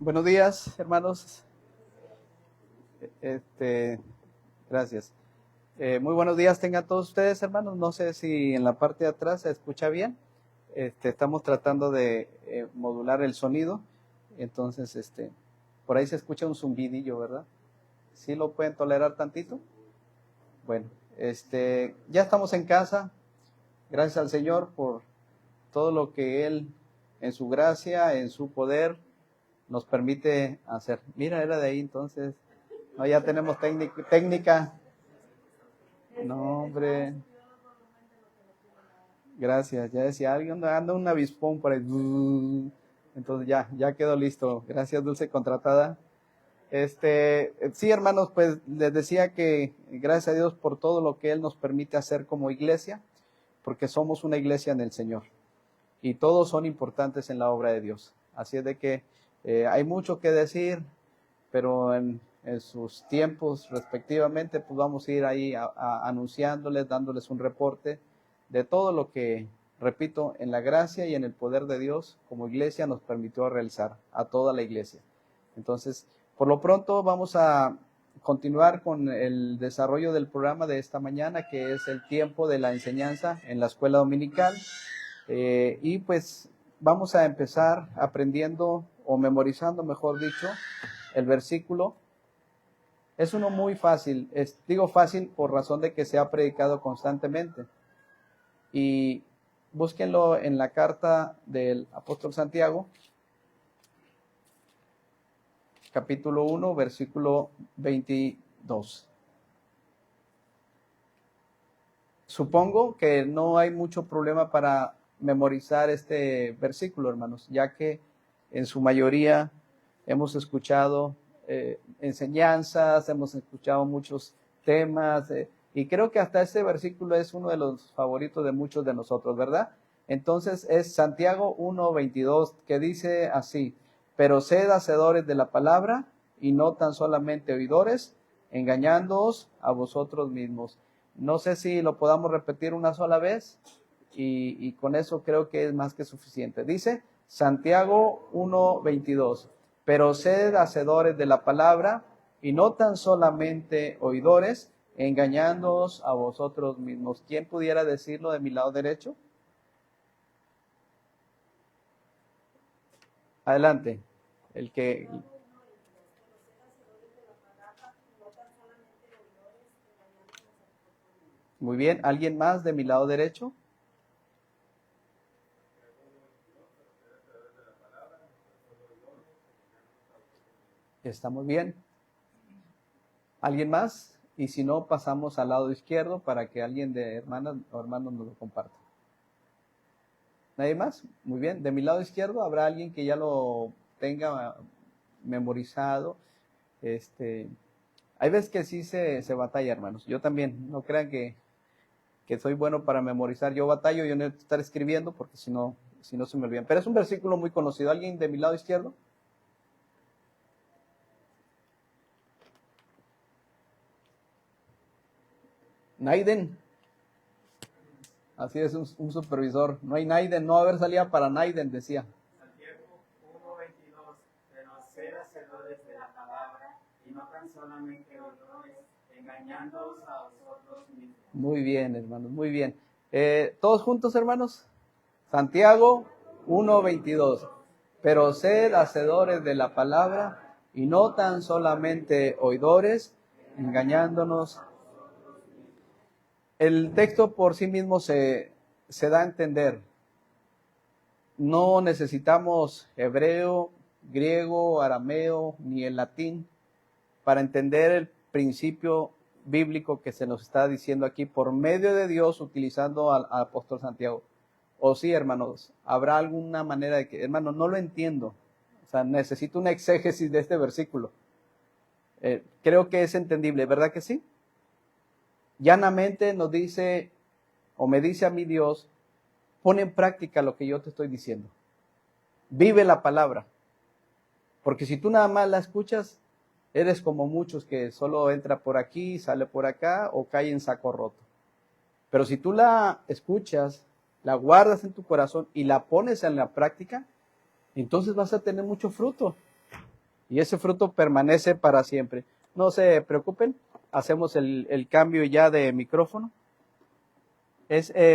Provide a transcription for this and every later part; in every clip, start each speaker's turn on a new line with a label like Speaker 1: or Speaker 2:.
Speaker 1: Buenos días, hermanos. Gracias. Muy buenos días tengan todos ustedes, hermanos. No sé si en la parte de atrás se escucha bien. Estamos tratando de modular el sonido. Entonces, por ahí se escucha un zumbidillo, ¿verdad? ¿Sí lo pueden tolerar tantito? Bueno, ya estamos en casa. Gracias al Señor por todo lo que Él, en su gracia, en su poder, nos permite hacer. Mira, era de ahí entonces. No, ya tenemos técnica. No, hombre. Gracias. Ya decía, alguien anda un avispón por ahí. Entonces ya quedó listo. Gracias, Dulce Contratada. Sí, hermanos, pues les decía que gracias a Dios por todo lo que Él nos permite hacer como iglesia, porque somos una iglesia en el Señor. Y todos son importantes en la obra de Dios. Así es de que hay mucho que decir, pero en sus tiempos respectivamente, pues vamos a ir ahí anunciándoles, dándoles un reporte de todo lo que, repito, en la gracia y en el poder de Dios, como iglesia nos permitió realizar a toda la iglesia. Entonces, por lo pronto vamos a continuar con el desarrollo del programa de esta mañana, que es el tiempo de la enseñanza en la escuela dominical. Y pues vamos a empezar aprendiendo o memorizando, mejor dicho, el versículo. Es uno muy fácil, digo fácil por razón de que se ha predicado constantemente. Y búsquenlo en la carta del apóstol Santiago, capítulo 1, versículo 22. Supongo que no hay mucho problema para memorizar este versículo, hermanos, ya que en su mayoría hemos escuchado enseñanzas, hemos escuchado muchos temas, y creo que hasta este versículo es uno de los favoritos de muchos de nosotros, ¿verdad? Entonces es Santiago 1:22, que dice así: pero sed hacedores de la palabra y no tan solamente oidores, engañándoos a vosotros mismos. No sé si lo podamos repetir una sola vez y con eso creo que es más que suficiente. Dice Santiago 1:22, pero sed hacedores de la palabra y no tan solamente oidores, engañándoos a vosotros mismos. ¿Quién pudiera decirlo de mi lado derecho? Adelante. El que... Muy bien. ¿Alguien más de mi lado derecho? Está muy bien. ¿Alguien más? Y si no, pasamos al lado izquierdo para que alguien de hermanas o hermanos nos lo comparta. ¿Nadie más? Muy bien. De mi lado izquierdo habrá alguien que ya lo tenga memorizado. Hay veces que sí se batalla, hermanos. Yo también. No crean que soy bueno para memorizar. Yo batallo, yo necesito estar escribiendo porque si no se me olvidan. Pero es un versículo muy conocido. ¿Alguien de mi lado izquierdo? Naiden. Así es, un supervisor. No hay Naiden, no haber salida para Naiden, decía.
Speaker 2: Santiago 1:22, pero sed hacedores de la palabra y no tan solamente oidores, engañándoos a vosotros mismos.
Speaker 1: Muy bien, hermanos, muy bien. ¿Todos juntos, hermanos? Santiago 1:22, pero sed hacedores de la palabra y no tan solamente oidores, engañándonos. El texto por sí mismo se da a entender. No necesitamos hebreo, griego, arameo, ni el latín para entender el principio bíblico que se nos está diciendo aquí por medio de Dios utilizando al apóstol Santiago. O sí, hermanos, habrá alguna manera de que, hermanos, no lo entiendo. O sea, necesito una exégesis de este versículo. Creo que es entendible, ¿verdad que sí? Llanamente nos dice, o me dice a mí Dios, pon en práctica lo que yo te estoy diciendo. Vive la palabra. Porque si tú nada más la escuchas, eres como muchos que solo entra por aquí, sale por acá o cae en saco roto. Pero si tú la escuchas, la guardas en tu corazón y la pones en la práctica, entonces vas a tener mucho fruto. y ese fruto permanece para siempre. No se preocupen, hacemos el cambio ya de micrófono.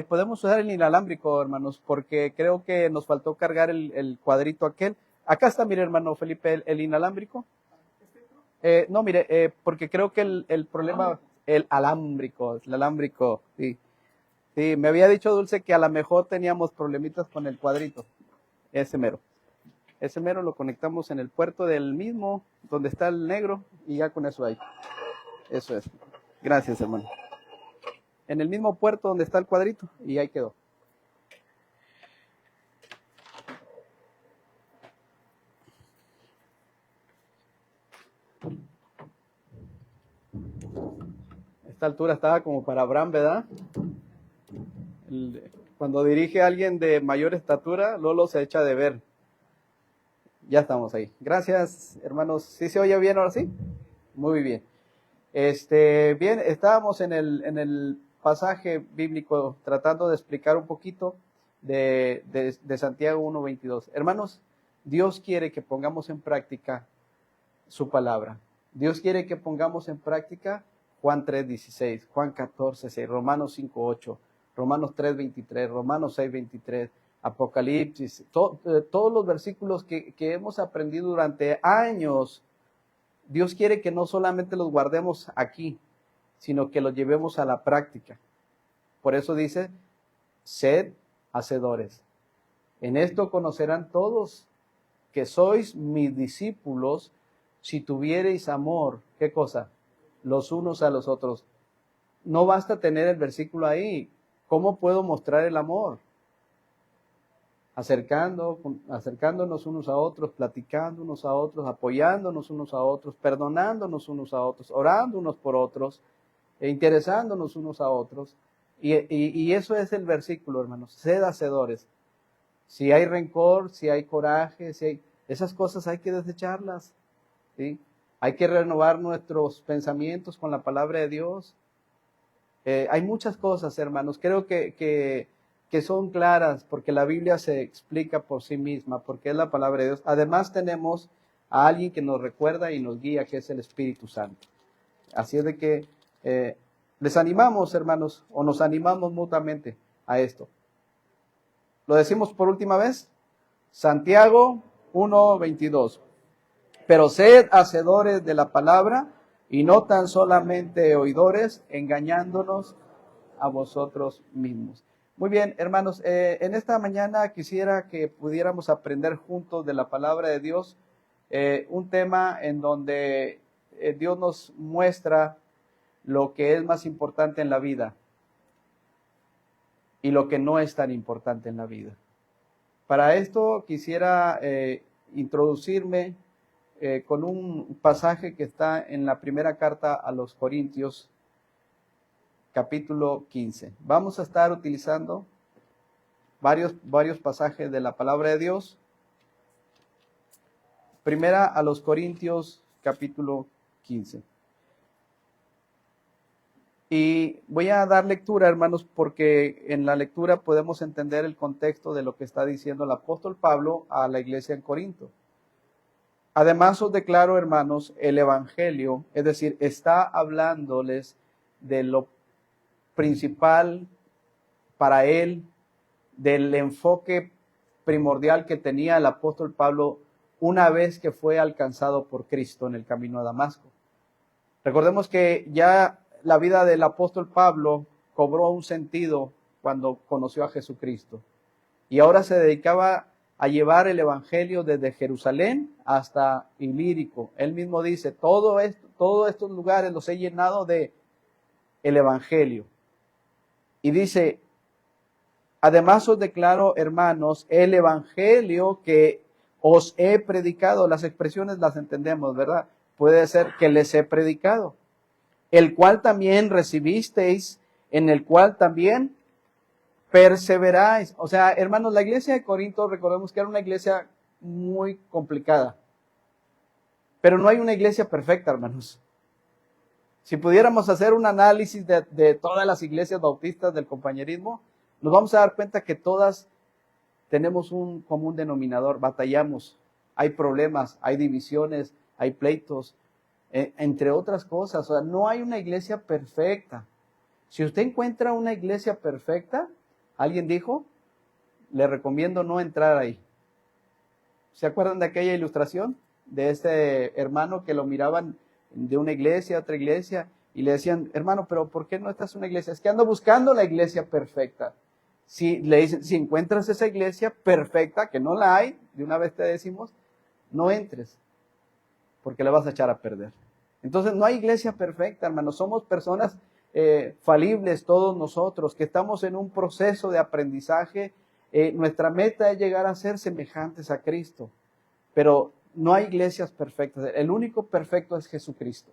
Speaker 1: Podemos usar el inalámbrico, hermanos, porque creo que nos faltó cargar el cuadrito aquel. Acá está, mire, hermano Felipe, el inalámbrico. No, mire, porque creo que el problema, el alámbrico, sí. Sí, me había dicho Dulce que a lo mejor teníamos problemitas con el cuadrito. Ese mero lo conectamos en el puerto del mismo, donde está el negro, y ya con eso hay. Eso es. Gracias, hermano. En el mismo puerto donde está el cuadrito, y ahí quedó. Esta altura estaba como para Abraham, ¿verdad? Cuando dirige a alguien de mayor estatura, Lolo se echa de ver. Ya estamos ahí. Gracias, hermanos. ¿Sí se oye bien ahora sí? Muy bien. Bien, estábamos en el pasaje bíblico tratando de explicar un poquito de Santiago 1:22. Hermanos, Dios quiere que pongamos en práctica su palabra. Dios quiere que pongamos en práctica Juan 3:16, Juan 14:6, Romanos 5:8, Romanos 3:23, Romanos 6:23, Apocalipsis, todos los versículos que hemos aprendido durante años. Dios quiere que no solamente los guardemos aquí, sino que los llevemos a la práctica. Por eso dice, sed hacedores. En esto conocerán todos que sois mis discípulos, si tuviereis amor. ¿Qué cosa? Los unos a los otros. No basta tener el versículo ahí. ¿Cómo puedo mostrar el amor? Acercándonos unos a otros, platicando unos a otros, apoyándonos unos a otros, perdonándonos unos a otros, orando unos por otros, interesándonos unos a otros. Y eso es el versículo, hermanos. Sed hacedores. Si hay rencor, si hay coraje, esas cosas hay que desecharlas, ¿sí? Hay que renovar nuestros pensamientos con la palabra de Dios. Hay muchas cosas, hermanos. Creo que son claras, porque la Biblia se explica por sí misma, porque es la palabra de Dios. Además tenemos a alguien que nos recuerda y nos guía, que es el Espíritu Santo. Así es de que les animamos, hermanos, o nos animamos mutuamente a esto. ¿Lo decimos por última vez? Santiago 1:22. Pero sed hacedores de la palabra y no tan solamente oidores, engañándonos a vosotros mismos. Muy bien, hermanos, en esta mañana quisiera que pudiéramos aprender juntos de la palabra de Dios, un tema en donde Dios nos muestra lo que es más importante en la vida y lo que no es tan importante en la vida. Para esto quisiera introducirme con un pasaje que está en la primera carta a los Corintios, capítulo 15. Vamos a estar utilizando varios pasajes de la palabra de Dios. Primera a los Corintios, capítulo 15. Y voy a dar lectura, hermanos, porque en la lectura podemos entender el contexto de lo que está diciendo el apóstol Pablo a la iglesia en Corinto. Además os declaro, hermanos, el evangelio, es decir, está hablándoles de lo principal para él, del enfoque primordial que tenía el apóstol Pablo una vez que fue alcanzado por Cristo en el camino a Damasco. Recordemos que ya la vida del apóstol Pablo cobró un sentido cuando conoció a Jesucristo. Y ahora se dedicaba a llevar el evangelio desde Jerusalén hasta Ilírico. Él mismo dice, todos estos lugares los he llenado de el evangelio. Y dice, además os declaro, hermanos, el evangelio que os he predicado. Las expresiones las entendemos, ¿verdad? Puede ser que les he predicado, el cual también recibisteis, en el cual también perseveráis. O sea, hermanos, la iglesia de Corinto, recordemos que era una iglesia muy complicada. Pero no hay una iglesia perfecta, hermanos. Si pudiéramos hacer un análisis de todas las iglesias bautistas del compañerismo, nos vamos a dar cuenta que todas tenemos un común denominador, batallamos, hay problemas, hay divisiones, hay pleitos, entre otras cosas. O sea, no hay una iglesia perfecta. Si usted encuentra una iglesia perfecta, alguien dijo, le recomiendo no entrar ahí. ¿Se acuerdan de aquella ilustración? De este hermano que lo miraban de una iglesia a otra iglesia y le decían, hermano, pero ¿por qué no estás en una iglesia? Es que ando buscando la iglesia perfecta. Si le dicen, si encuentras esa iglesia perfecta, que no la hay, de una vez te decimos, no entres, porque la vas a echar a perder. Entonces no hay iglesia perfecta, hermanos. Somos personas falibles todos nosotros, que estamos en un proceso de aprendizaje. Nuestra meta es llegar a ser semejantes a Cristo, pero no hay iglesias perfectas. El único perfecto es Jesucristo.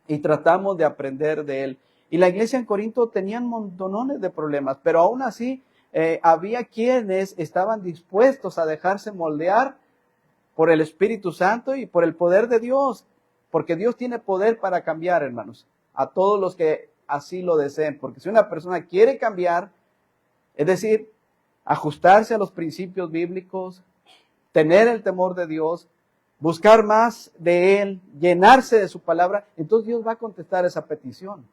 Speaker 1: Y tratamos de aprender de Él. Y la iglesia en Corinto tenían montones de problemas, pero aún así había quienes estaban dispuestos a dejarse moldear por el Espíritu Santo y por el poder de Dios, porque Dios tiene poder para cambiar, hermanos, a todos los que así lo deseen. Porque si una persona quiere cambiar, es decir, ajustarse a los principios bíblicos, tener el temor de Dios, buscar más de Él, llenarse de su palabra, entonces Dios va a contestar esa petición.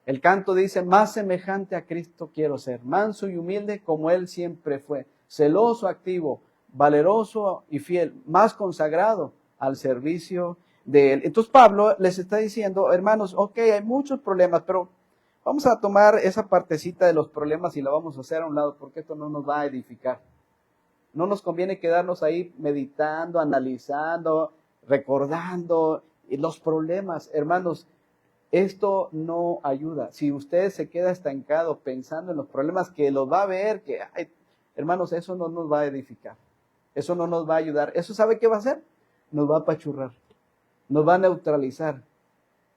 Speaker 1: El canto dice, más semejante a Cristo quiero ser, manso y humilde como Él siempre fue, celoso, activo, valeroso y fiel, más consagrado al servicio de Él. Entonces Pablo les está diciendo, hermanos, ok, hay muchos problemas, pero vamos a tomar esa partecita de los problemas y la vamos a hacer a un lado, porque esto no nos va a edificar. No nos conviene quedarnos ahí meditando, analizando, recordando los problemas. Hermanos, esto no ayuda. Si usted se queda estancado pensando en los problemas que los va a ver, hermanos, eso no nos va a edificar. Eso no nos va a ayudar. ¿Eso sabe qué va a hacer? Nos va a apachurrar. Nos va a neutralizar.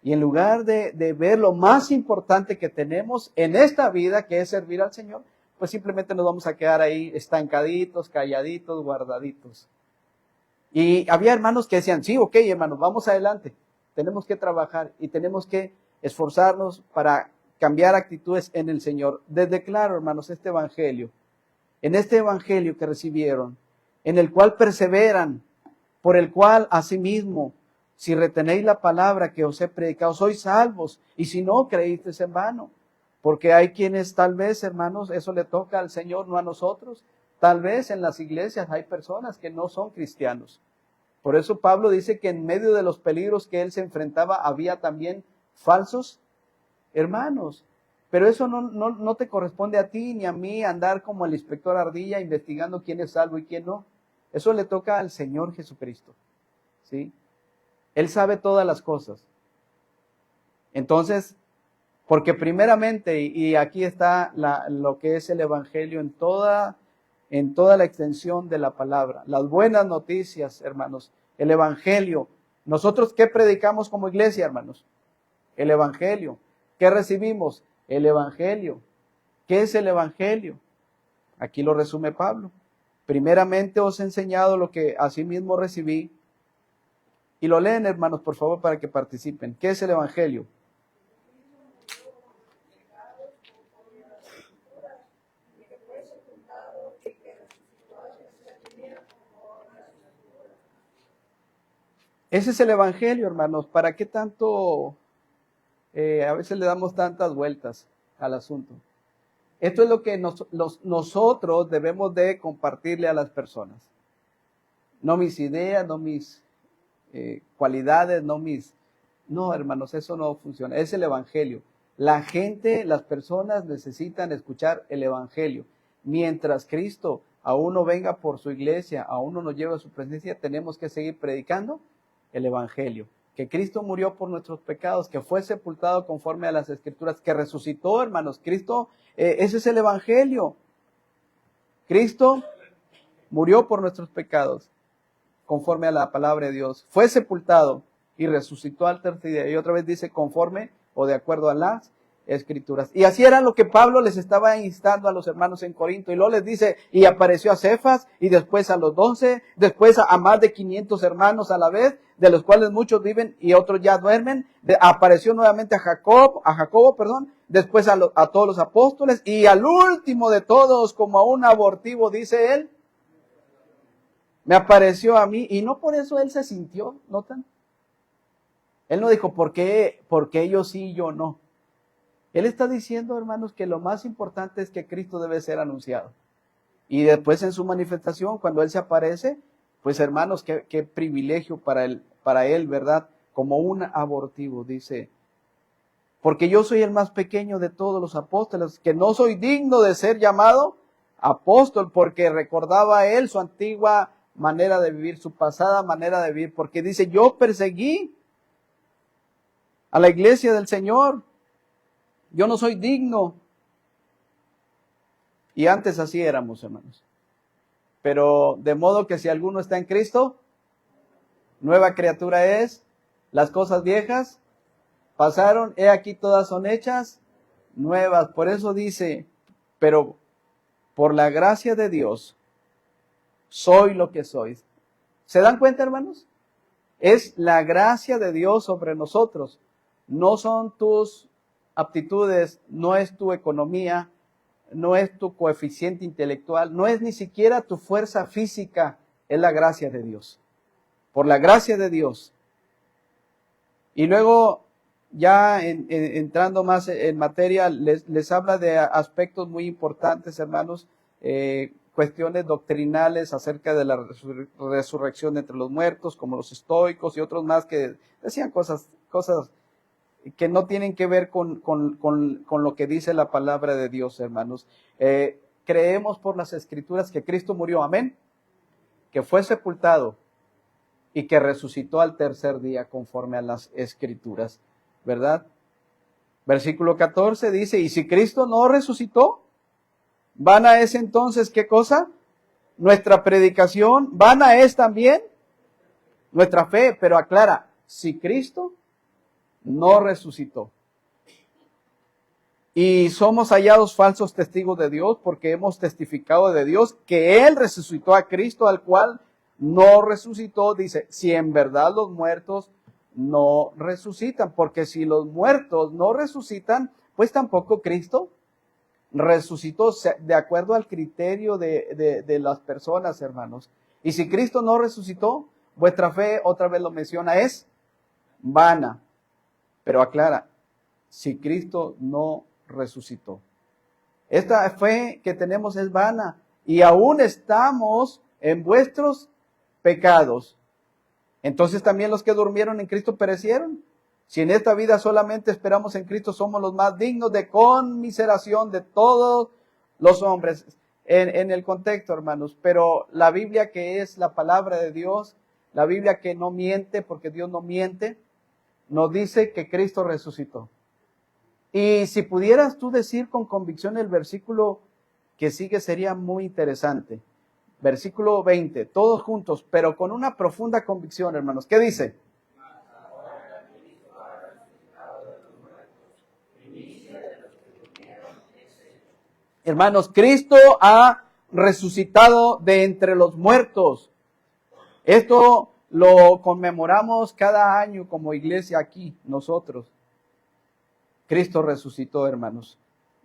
Speaker 1: Y en lugar de ver lo más importante que tenemos en esta vida, que es servir al Señor, pues simplemente nos vamos a quedar ahí estancaditos, calladitos, guardaditos. Y había hermanos que decían, sí, ok, hermanos, vamos adelante. Tenemos que trabajar y tenemos que esforzarnos para cambiar actitudes en el Señor. Desde claro, hermanos, este evangelio, en este evangelio que recibieron, en el cual perseveran, por el cual asimismo, si retenéis la palabra que os he predicado, sois salvos, y si no, creísteis en vano. Porque hay quienes tal vez, hermanos, eso le toca al Señor, no a nosotros. Tal vez en las iglesias hay personas que no son cristianos. Por eso Pablo dice que en medio de los peligros que él se enfrentaba, había también falsos hermanos. Pero eso no te corresponde a ti ni a mí andar como el inspector Ardilla investigando quién es salvo y quién no. Eso le toca al Señor Jesucristo, ¿sí? Él sabe todas las cosas. Entonces, porque primeramente, y aquí está lo que es el evangelio en toda la extensión de la palabra, las buenas noticias, hermanos, el evangelio. ¿Nosotros qué predicamos como iglesia, hermanos? El evangelio. ¿Qué recibimos? El evangelio. ¿Qué es el evangelio? Aquí lo resume Pablo. Primeramente os he enseñado lo que asimismo recibí. Y lo leen, hermanos, por favor, para que participen. ¿Qué es el evangelio? Ese es el evangelio, hermanos. ¿Para qué tanto, a veces le damos tantas vueltas al asunto? Esto es lo que nosotros debemos de compartirle a las personas. No mis ideas, no mis cualidades, no, hermanos, eso no funciona. Es el evangelio. La gente, las personas necesitan escuchar el evangelio. Mientras Cristo aún no venga por su iglesia, aún no nos lleve a su presencia, tenemos que seguir predicando el evangelio. Que Cristo murió por nuestros pecados, que fue sepultado conforme a las escrituras, que resucitó, hermanos. Cristo, ese es el evangelio. Cristo murió por nuestros pecados, conforme a la palabra de Dios. Fue sepultado y resucitó al tercer día. Y otra vez dice conforme o de acuerdo a las escrituras. Y así era lo que Pablo les estaba instando a los hermanos en Corinto. Y luego les dice, y apareció a Cefas, y después a los 12, después a más de 500 hermanos a la vez, de los cuales muchos viven y otros ya duermen. Apareció nuevamente a Jacobo, después a todos los apóstoles, y al último de todos, como a un abortivo, dice él, me apareció a mí y no por eso él se sintió, ¿notan? Él no dijo, ¿por qué ellos sí y yo no? Él está diciendo, hermanos, que lo más importante es que Cristo debe ser anunciado. Y después en su manifestación, cuando Él se aparece, pues hermanos, qué privilegio para él, ¿verdad? Como un abortivo, dice, porque yo soy el más pequeño de todos los apóstoles, que no soy digno de ser llamado apóstol, porque recordaba él su antigua manera de vivir, su pasada manera de vivir, porque dice, yo perseguí a la iglesia del Señor, yo no soy digno. Y antes así éramos, hermanos. Pero de modo que si alguno está en Cristo, nueva criatura es, las cosas viejas pasaron, he aquí todas son hechas nuevas. Por eso dice, pero por la gracia de Dios, soy lo que soy. ¿Se dan cuenta, hermanos? Es la gracia de Dios sobre nosotros. No son tus aptitudes, no es tu economía, no es tu coeficiente intelectual, no es ni siquiera tu fuerza física, es la gracia de Dios. Por la gracia de Dios. Y luego, ya entrando más en materia, les habla de aspectos muy importantes, hermanos, cuestiones doctrinales acerca de la resurrección entre los muertos, como los estoicos y otros más que decían cosas que no tienen que ver con lo que dice la palabra de Dios, hermanos. Creemos por las Escrituras que Cristo murió, amén, que fue sepultado y que resucitó al tercer día conforme a las Escrituras, ¿verdad? Versículo 14 dice, y si Cristo no resucitó, vana es entonces, ¿qué cosa? Nuestra predicación, vana es también nuestra fe, pero aclara, si Cristo no resucitó. Y somos hallados falsos testigos de Dios porque hemos testificado de Dios que Él resucitó a Cristo, al cual no resucitó. Dice, si en verdad los muertos no resucitan, porque si los muertos no resucitan, pues tampoco Cristo resucitó, de acuerdo al criterio de las personas, hermanos. Y si Cristo no resucitó, vuestra fe, otra vez lo menciona, es vana. Pero aclara, si Cristo no resucitó. Esta fe que tenemos es vana y aún estamos en vuestros pecados. Entonces también los que durmieron en Cristo perecieron. Si en esta vida solamente esperamos en Cristo, somos los más dignos de conmiseración de todos los hombres. En el contexto, hermanos, pero la Biblia, que es la palabra de Dios, la Biblia que no miente, porque Dios no miente, nos dice que Cristo resucitó. Y si pudieras tú decir con convicción el versículo que sigue, sería muy interesante. Versículo 20, todos juntos, pero con una profunda convicción, hermanos. ¿Qué dice? Hermanos, Cristo ha resucitado de entre los muertos. Esto lo conmemoramos cada año como iglesia aquí, nosotros. Cristo resucitó, hermanos.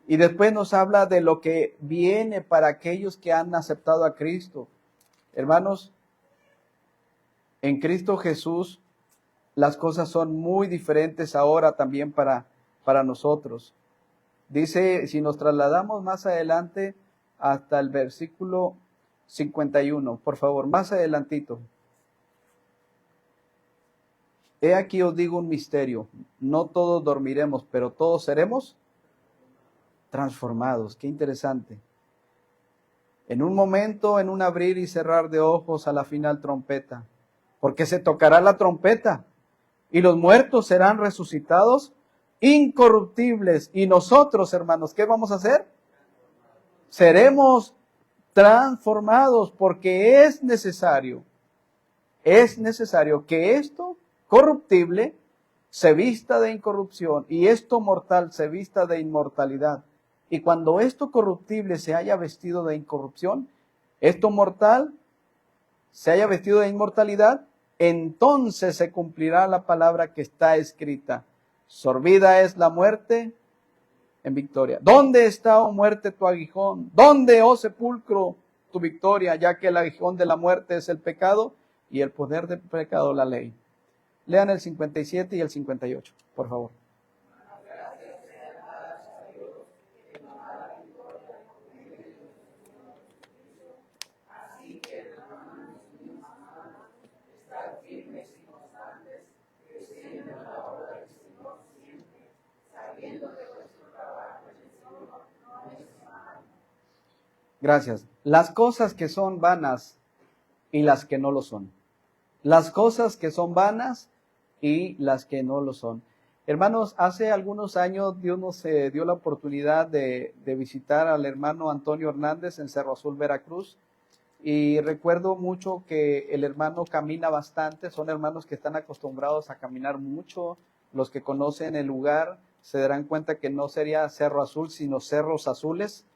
Speaker 1: Y después nos habla de lo que viene para aquellos que han aceptado a Cristo. Hermanos, en Cristo Jesús las cosas son muy diferentes ahora también para nosotros. Dice, si nos trasladamos más adelante hasta el versículo 51, por favor, más adelantito. He aquí os digo un misterio, no todos dormiremos, pero todos seremos transformados. Qué interesante. En un momento, en un abrir y cerrar de ojos a la final trompeta, porque se tocará la trompeta y los muertos serán resucitados incorruptibles. Y nosotros, hermanos, ¿qué vamos a hacer? Seremos transformados, porque es necesario que esto corruptible se vista de incorrupción y esto mortal se vista de inmortalidad. Y cuando esto corruptible se haya vestido de incorrupción, esto mortal se haya vestido de inmortalidad, entonces se cumplirá la palabra que está escrita. Sorbida es la muerte en victoria. ¿Dónde está, oh muerte, tu aguijón? ¿Dónde, oh sepulcro, tu victoria, ya que el aguijón de la muerte es el pecado y el poder del pecado la ley. Lean el 57 y el 58, por favor. Gracias. Las cosas que son vanas y las que no lo son. Las cosas que son vanas y las que no lo son. Hermanos, hace algunos años Dios nos dio la oportunidad de visitar al hermano Antonio Hernández en Cerro Azul, Veracruz. Y recuerdo mucho que el hermano camina bastante. Son hermanos que están acostumbrados a caminar mucho. Los que conocen el lugar se darán cuenta que no sería Cerro Azul, sino Cerros Azules,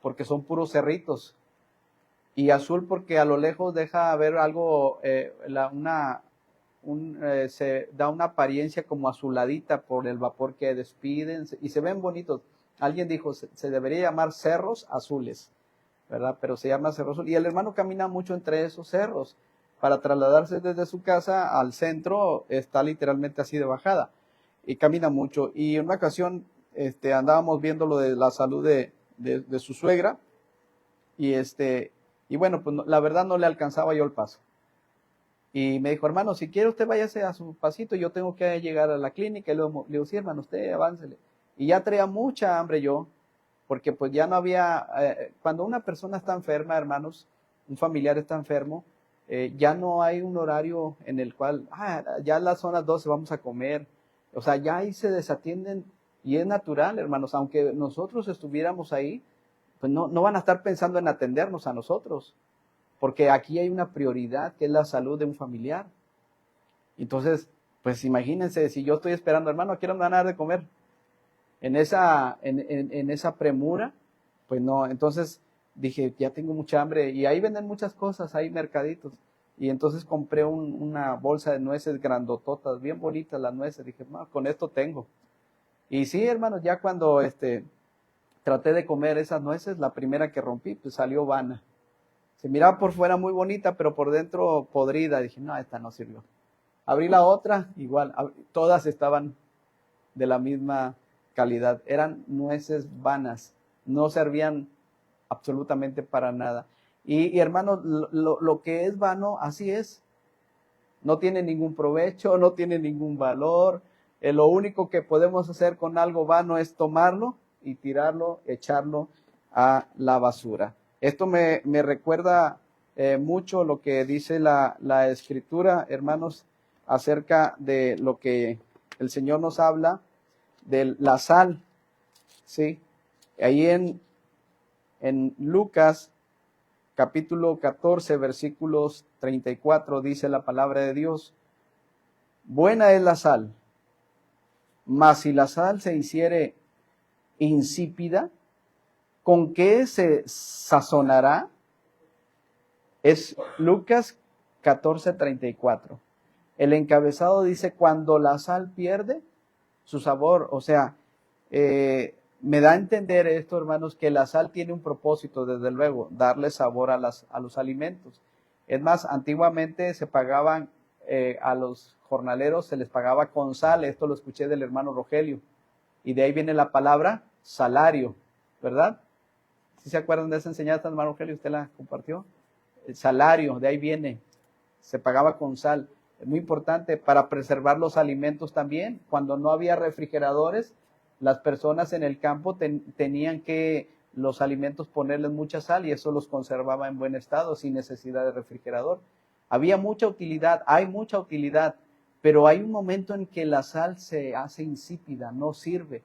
Speaker 1: porque son puros cerritos. Y azul porque a lo lejos deja ver algo, se da una apariencia como azuladita por el vapor que despiden y se ven bonitos. Alguien dijo, se debería llamar cerros azules, ¿verdad? Pero se llama Cerro Azul. Y el hermano camina mucho entre esos cerros. Para trasladarse desde su casa al centro, está literalmente así de bajada. Y camina mucho. Y en una ocasión andábamos viendo lo de la salud de su suegra. Y bueno, pues la verdad no le alcanzaba yo el paso. Y me dijo, hermano, si quiere usted váyase a su pasito, yo tengo que llegar a la clínica. Y le digo, sí, hermano, usted aváncele. Y ya traía mucha hambre yo, porque pues ya no había, cuando una persona está enferma, hermanos, un familiar está enfermo, ya no hay un horario en el cual, ya a las zonas 12 vamos a comer. O sea, ya ahí se desatienden y es natural, hermanos, aunque nosotros estuviéramos ahí, pues no van a estar pensando en atendernos a nosotros, porque aquí hay una prioridad que es la salud de un familiar. Entonces, pues imagínense, si yo estoy esperando, hermano, quiero ganar de comer, en esa premura, pues no. Entonces dije, ya tengo mucha hambre, y ahí venden muchas cosas, hay mercaditos, y entonces compré una bolsa de nueces grandototas, bien bonitas las nueces, dije, no, con esto tengo. Y sí, hermanos, ya cuando traté de comer esas nueces, la primera que rompí, pues salió vana. Se miraba por fuera muy bonita, pero por dentro podrida. Dije, no, esta no sirvió. Abrí la otra, igual, todas estaban de la misma calidad. Eran nueces vanas, no servían absolutamente para nada. Y hermanos, lo que es vano, así es. No tiene ningún provecho, no tiene ningún valor. Lo único que podemos hacer con algo vano es tomarlo y tirarlo, echarlo a la basura. Esto me recuerda mucho lo que dice la Escritura, hermanos, acerca de lo que el Señor nos habla de la sal, ¿sí? Ahí en Lucas, capítulo 14, versículos 34, dice la palabra de Dios, buena es la sal, mas si la sal se hiciere insípida, ¿con qué se sazonará? Es Lucas 14:34. El encabezado dice, cuando la sal pierde su sabor. O sea, me da a entender esto, hermanos, que la sal tiene un propósito, desde luego, darle sabor a los alimentos. Es más, antiguamente se pagaban a los jornaleros, se les pagaba con sal. Esto lo escuché del hermano Rogelio. Y de ahí viene la palabra salario, ¿verdad? ¿Sí se acuerdan de esa enseñanza, hermano Rogelio? ¿Usted la compartió? El salario, de ahí viene. Se pagaba con sal. Es muy importante para preservar los alimentos también. Cuando no había refrigeradores, las personas en el campo tenían que los alimentos ponerles mucha sal y eso los conservaba en buen estado sin necesidad de refrigerador. Había mucha utilidad, hay mucha utilidad, pero hay un momento en que la sal se hace insípida, no sirve,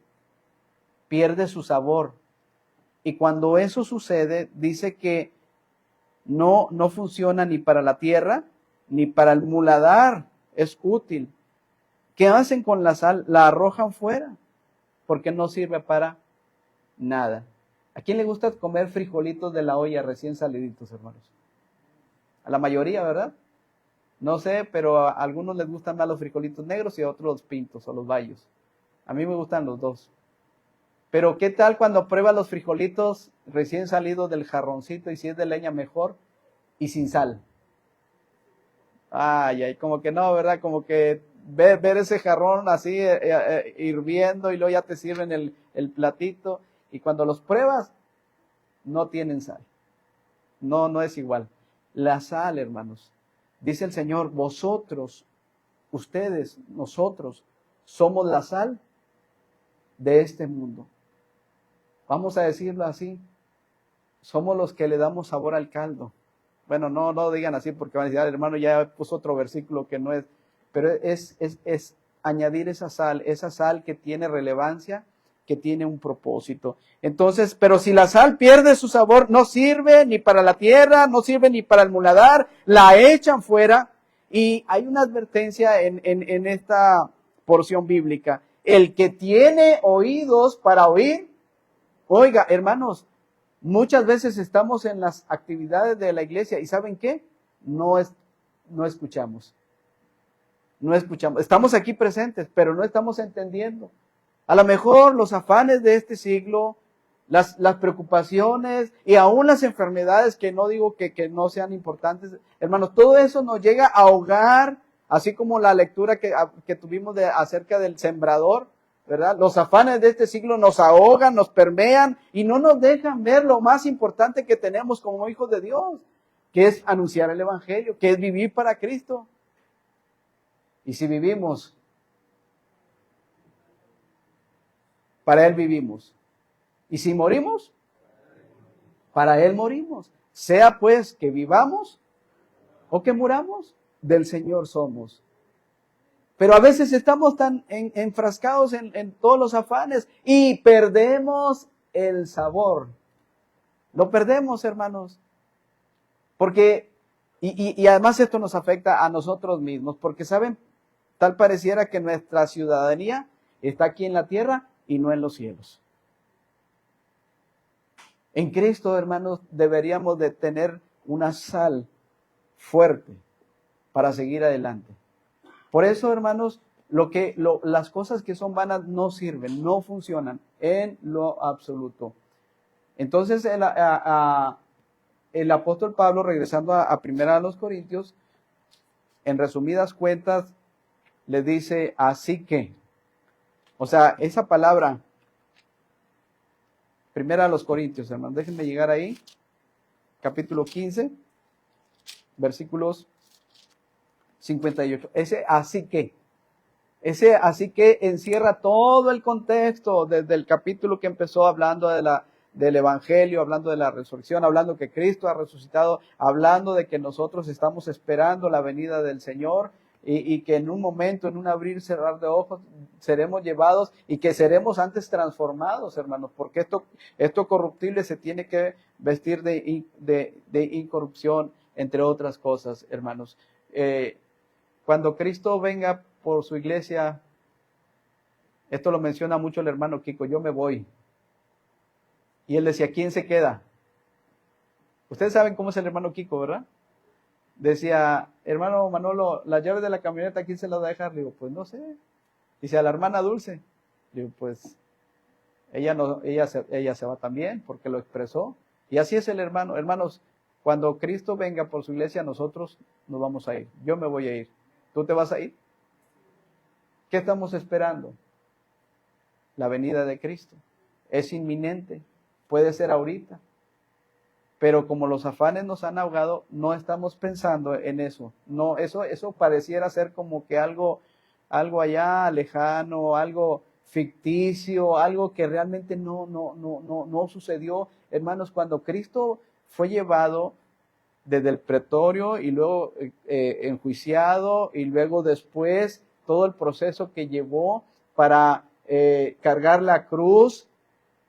Speaker 1: pierde su sabor. Y cuando eso sucede, dice que no funciona ni para la tierra, ni para el muladar es útil. ¿Qué hacen con la sal? La arrojan fuera, porque no sirve para nada. ¿A quién le gusta comer frijolitos de la olla recién saliditos, hermanos? A la mayoría, ¿verdad? No sé, pero a algunos les gustan más los frijolitos negros y a otros los pintos o los bayos. A mí me gustan los dos. Pero ¿qué tal cuando pruebas los frijolitos recién salidos del jarroncito y si es de leña mejor y sin sal? Ay, ay, como que no, ¿verdad? Como que ver ese jarrón así hirviendo y luego ya te sirven el platito y cuando los pruebas no tienen sal. No, no es igual. La sal, hermanos. Dice el Señor, vosotros, ustedes, nosotros, somos la sal de este mundo. Vamos a decirlo así. Somos los que le damos sabor al caldo. Bueno, no digan así porque van a decir, el hermano ya puso otro versículo que no es. Pero es añadir esa sal que tiene relevancia, que tiene un propósito. Entonces, pero si la sal pierde su sabor, no sirve ni para la tierra, no sirve ni para el muladar, la echan fuera. Y hay una advertencia en esta porción bíblica. El que tiene oídos para oír, oiga, hermanos, muchas veces estamos en las actividades de la iglesia y ¿saben qué? No escuchamos. No escuchamos. Estamos aquí presentes, pero no estamos entendiendo. A lo mejor los afanes de este siglo, las preocupaciones y aún las enfermedades, que no digo que no sean importantes, hermanos, todo eso nos llega a ahogar, así como la lectura que tuvimos acerca del sembrador, ¿verdad? Los afanes de este siglo nos ahogan, nos permean y no nos dejan ver lo más importante que tenemos como hijos de Dios, que es anunciar el evangelio, que es vivir para Cristo. Y si vivimos, para Él vivimos. Y si morimos, para Él morimos. Sea pues que vivamos o que muramos, del Señor somos. Pero a veces estamos tan enfrascados en todos los afanes y perdemos el sabor. Lo perdemos, hermanos. Porque, y además esto nos afecta a nosotros mismos, porque saben, tal pareciera que nuestra ciudadanía está aquí en la tierra y no en los cielos. En Cristo, hermanos, deberíamos de tener una sal fuerte para seguir adelante. Por eso, hermanos, las cosas que son vanas no sirven, no funcionan en lo absoluto. Entonces, el apóstol Pablo, regresando a primera a los Corintios, en resumidas cuentas, le dice, así que, o sea, esa palabra, primera a los Corintios, hermanos, déjenme llegar ahí, capítulo 15, versículos 58. Ese así que encierra todo el contexto desde el capítulo que empezó hablando del evangelio, hablando de la resurrección, hablando que Cristo ha resucitado, hablando de que nosotros estamos esperando la venida del Señor y que en un momento, en un abrir y cerrar de ojos, seremos llevados y que seremos antes transformados, hermanos, porque esto corruptible se tiene que vestir de incorrupción, entre otras cosas, hermanos. Cuando Cristo venga por su iglesia, esto lo menciona mucho el hermano Kiko, yo me voy. Y él decía, ¿quién se queda? Ustedes saben cómo es el hermano Kiko, ¿verdad? Decía, hermano Manolo, las llaves de la camioneta, ¿quién se las va a dejar? Le digo, pues no sé. Dice, a la hermana Dulce. Le digo, pues ella se va también porque lo expresó. Y así es el hermano. Hermanos, cuando Cristo venga por su iglesia, nosotros nos vamos a ir. Yo me voy a ir. ¿Tú te vas a ir? ¿Qué estamos esperando? La venida de Cristo. Es inminente. Puede ser ahorita. Pero como los afanes nos han ahogado, no estamos pensando en eso. No, eso pareciera ser como que algo allá lejano, algo ficticio, algo que realmente no sucedió. Hermanos, cuando Cristo fue llevado desde el pretorio y luego enjuiciado y luego después todo el proceso que llevó para cargar la cruz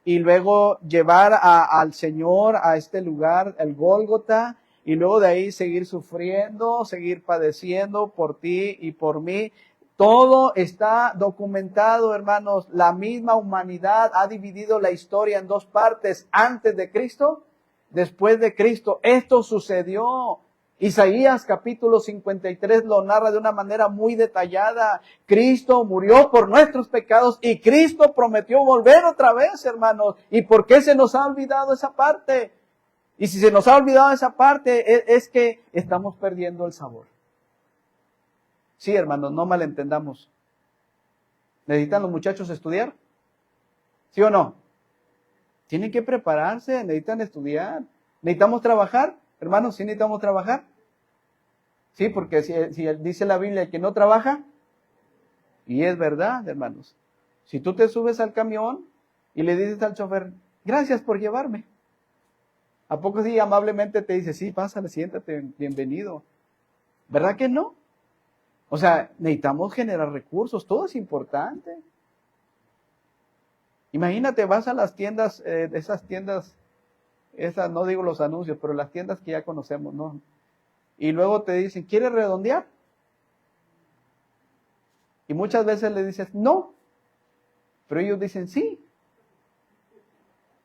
Speaker 1: y luego llevar al Señor a este lugar, el Gólgota, y luego de ahí seguir sufriendo, seguir padeciendo por ti y por mí. Todo está documentado, hermanos. La misma humanidad ha dividido la historia en dos partes, antes de Cristo, después de Cristo. Esto sucedió. Isaías capítulo 53 lo narra de una manera muy detallada. Cristo murió por nuestros pecados y Cristo prometió volver otra vez, hermanos. ¿Y por qué se nos ha olvidado esa parte? Y si se nos ha olvidado esa parte, es que estamos perdiendo el sabor. Sí, hermanos, no malentendamos. ¿Necesitan los muchachos estudiar? ¿Sí o no? Tienen que prepararse, necesitan estudiar. ¿Necesitamos trabajar? Hermanos, ¿sí necesitamos trabajar? Sí, porque si dice la Biblia que no trabaja, y es verdad, hermanos. Si tú te subes al camión y le dices al chofer, gracias por llevarme. ¿A poco sí amablemente te dice, sí, pásale, siéntate, bienvenido? ¿Verdad que no? O sea, necesitamos generar recursos, todo es importante. Imagínate, vas a las tiendas, esas tiendas, esas no digo los anuncios, pero las tiendas que ya conocemos, ¿no? Y luego te dicen, ¿quieres redondear? Y muchas veces le dices, no. Pero ellos dicen, sí.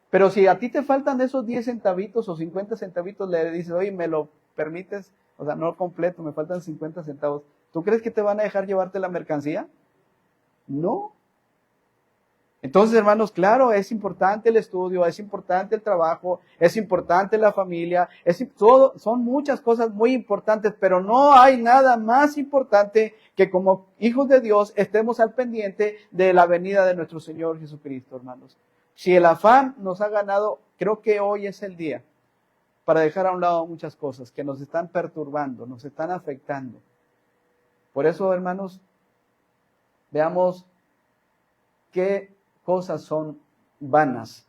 Speaker 1: Pero si a ti te faltan esos 10 centavitos o 50 centavitos, le dices, oye, ¿me lo permites? O sea, no completo, me faltan 50 centavos. ¿Tú crees que te van a dejar llevarte la mercancía? No. Entonces, hermanos, claro, es importante el estudio, es importante el trabajo, es importante la familia, son muchas cosas muy importantes, pero no hay nada más importante que como hijos de Dios estemos al pendiente de la venida de nuestro Señor Jesucristo, hermanos. Si el afán nos ha ganado, creo que hoy es el día para dejar a un lado muchas cosas que nos están perturbando, nos están afectando. Por eso, hermanos, veamos qué cosas son vanas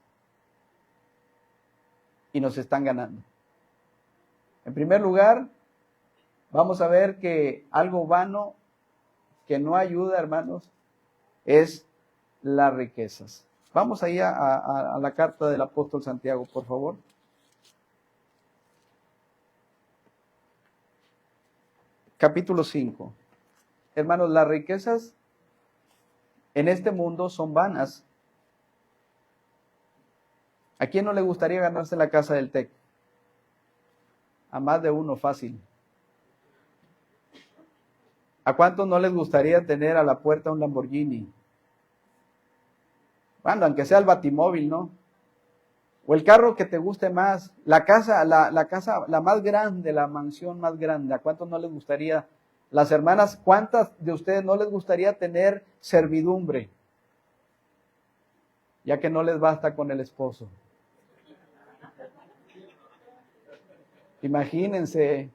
Speaker 1: y nos están ganando. En primer lugar, vamos a ver que algo vano que no ayuda, hermanos, es las riquezas. Vamos ahí a la carta del apóstol Santiago, por favor. Capítulo 5. Hermanos, las riquezas en este mundo son vanas. ¿A quién no le gustaría ganarse la casa del TEC? A más de uno, fácil. ¿A cuántos no les gustaría tener a la puerta un Lamborghini? Bueno, aunque sea el batimóvil, ¿no? O el carro que te guste más, la casa, la más grande, la mansión más grande. ¿A cuántos no les gustaría? Las hermanas, ¿cuántas de ustedes no les gustaría tener servidumbre? Ya que no les basta con el esposo. Imagínense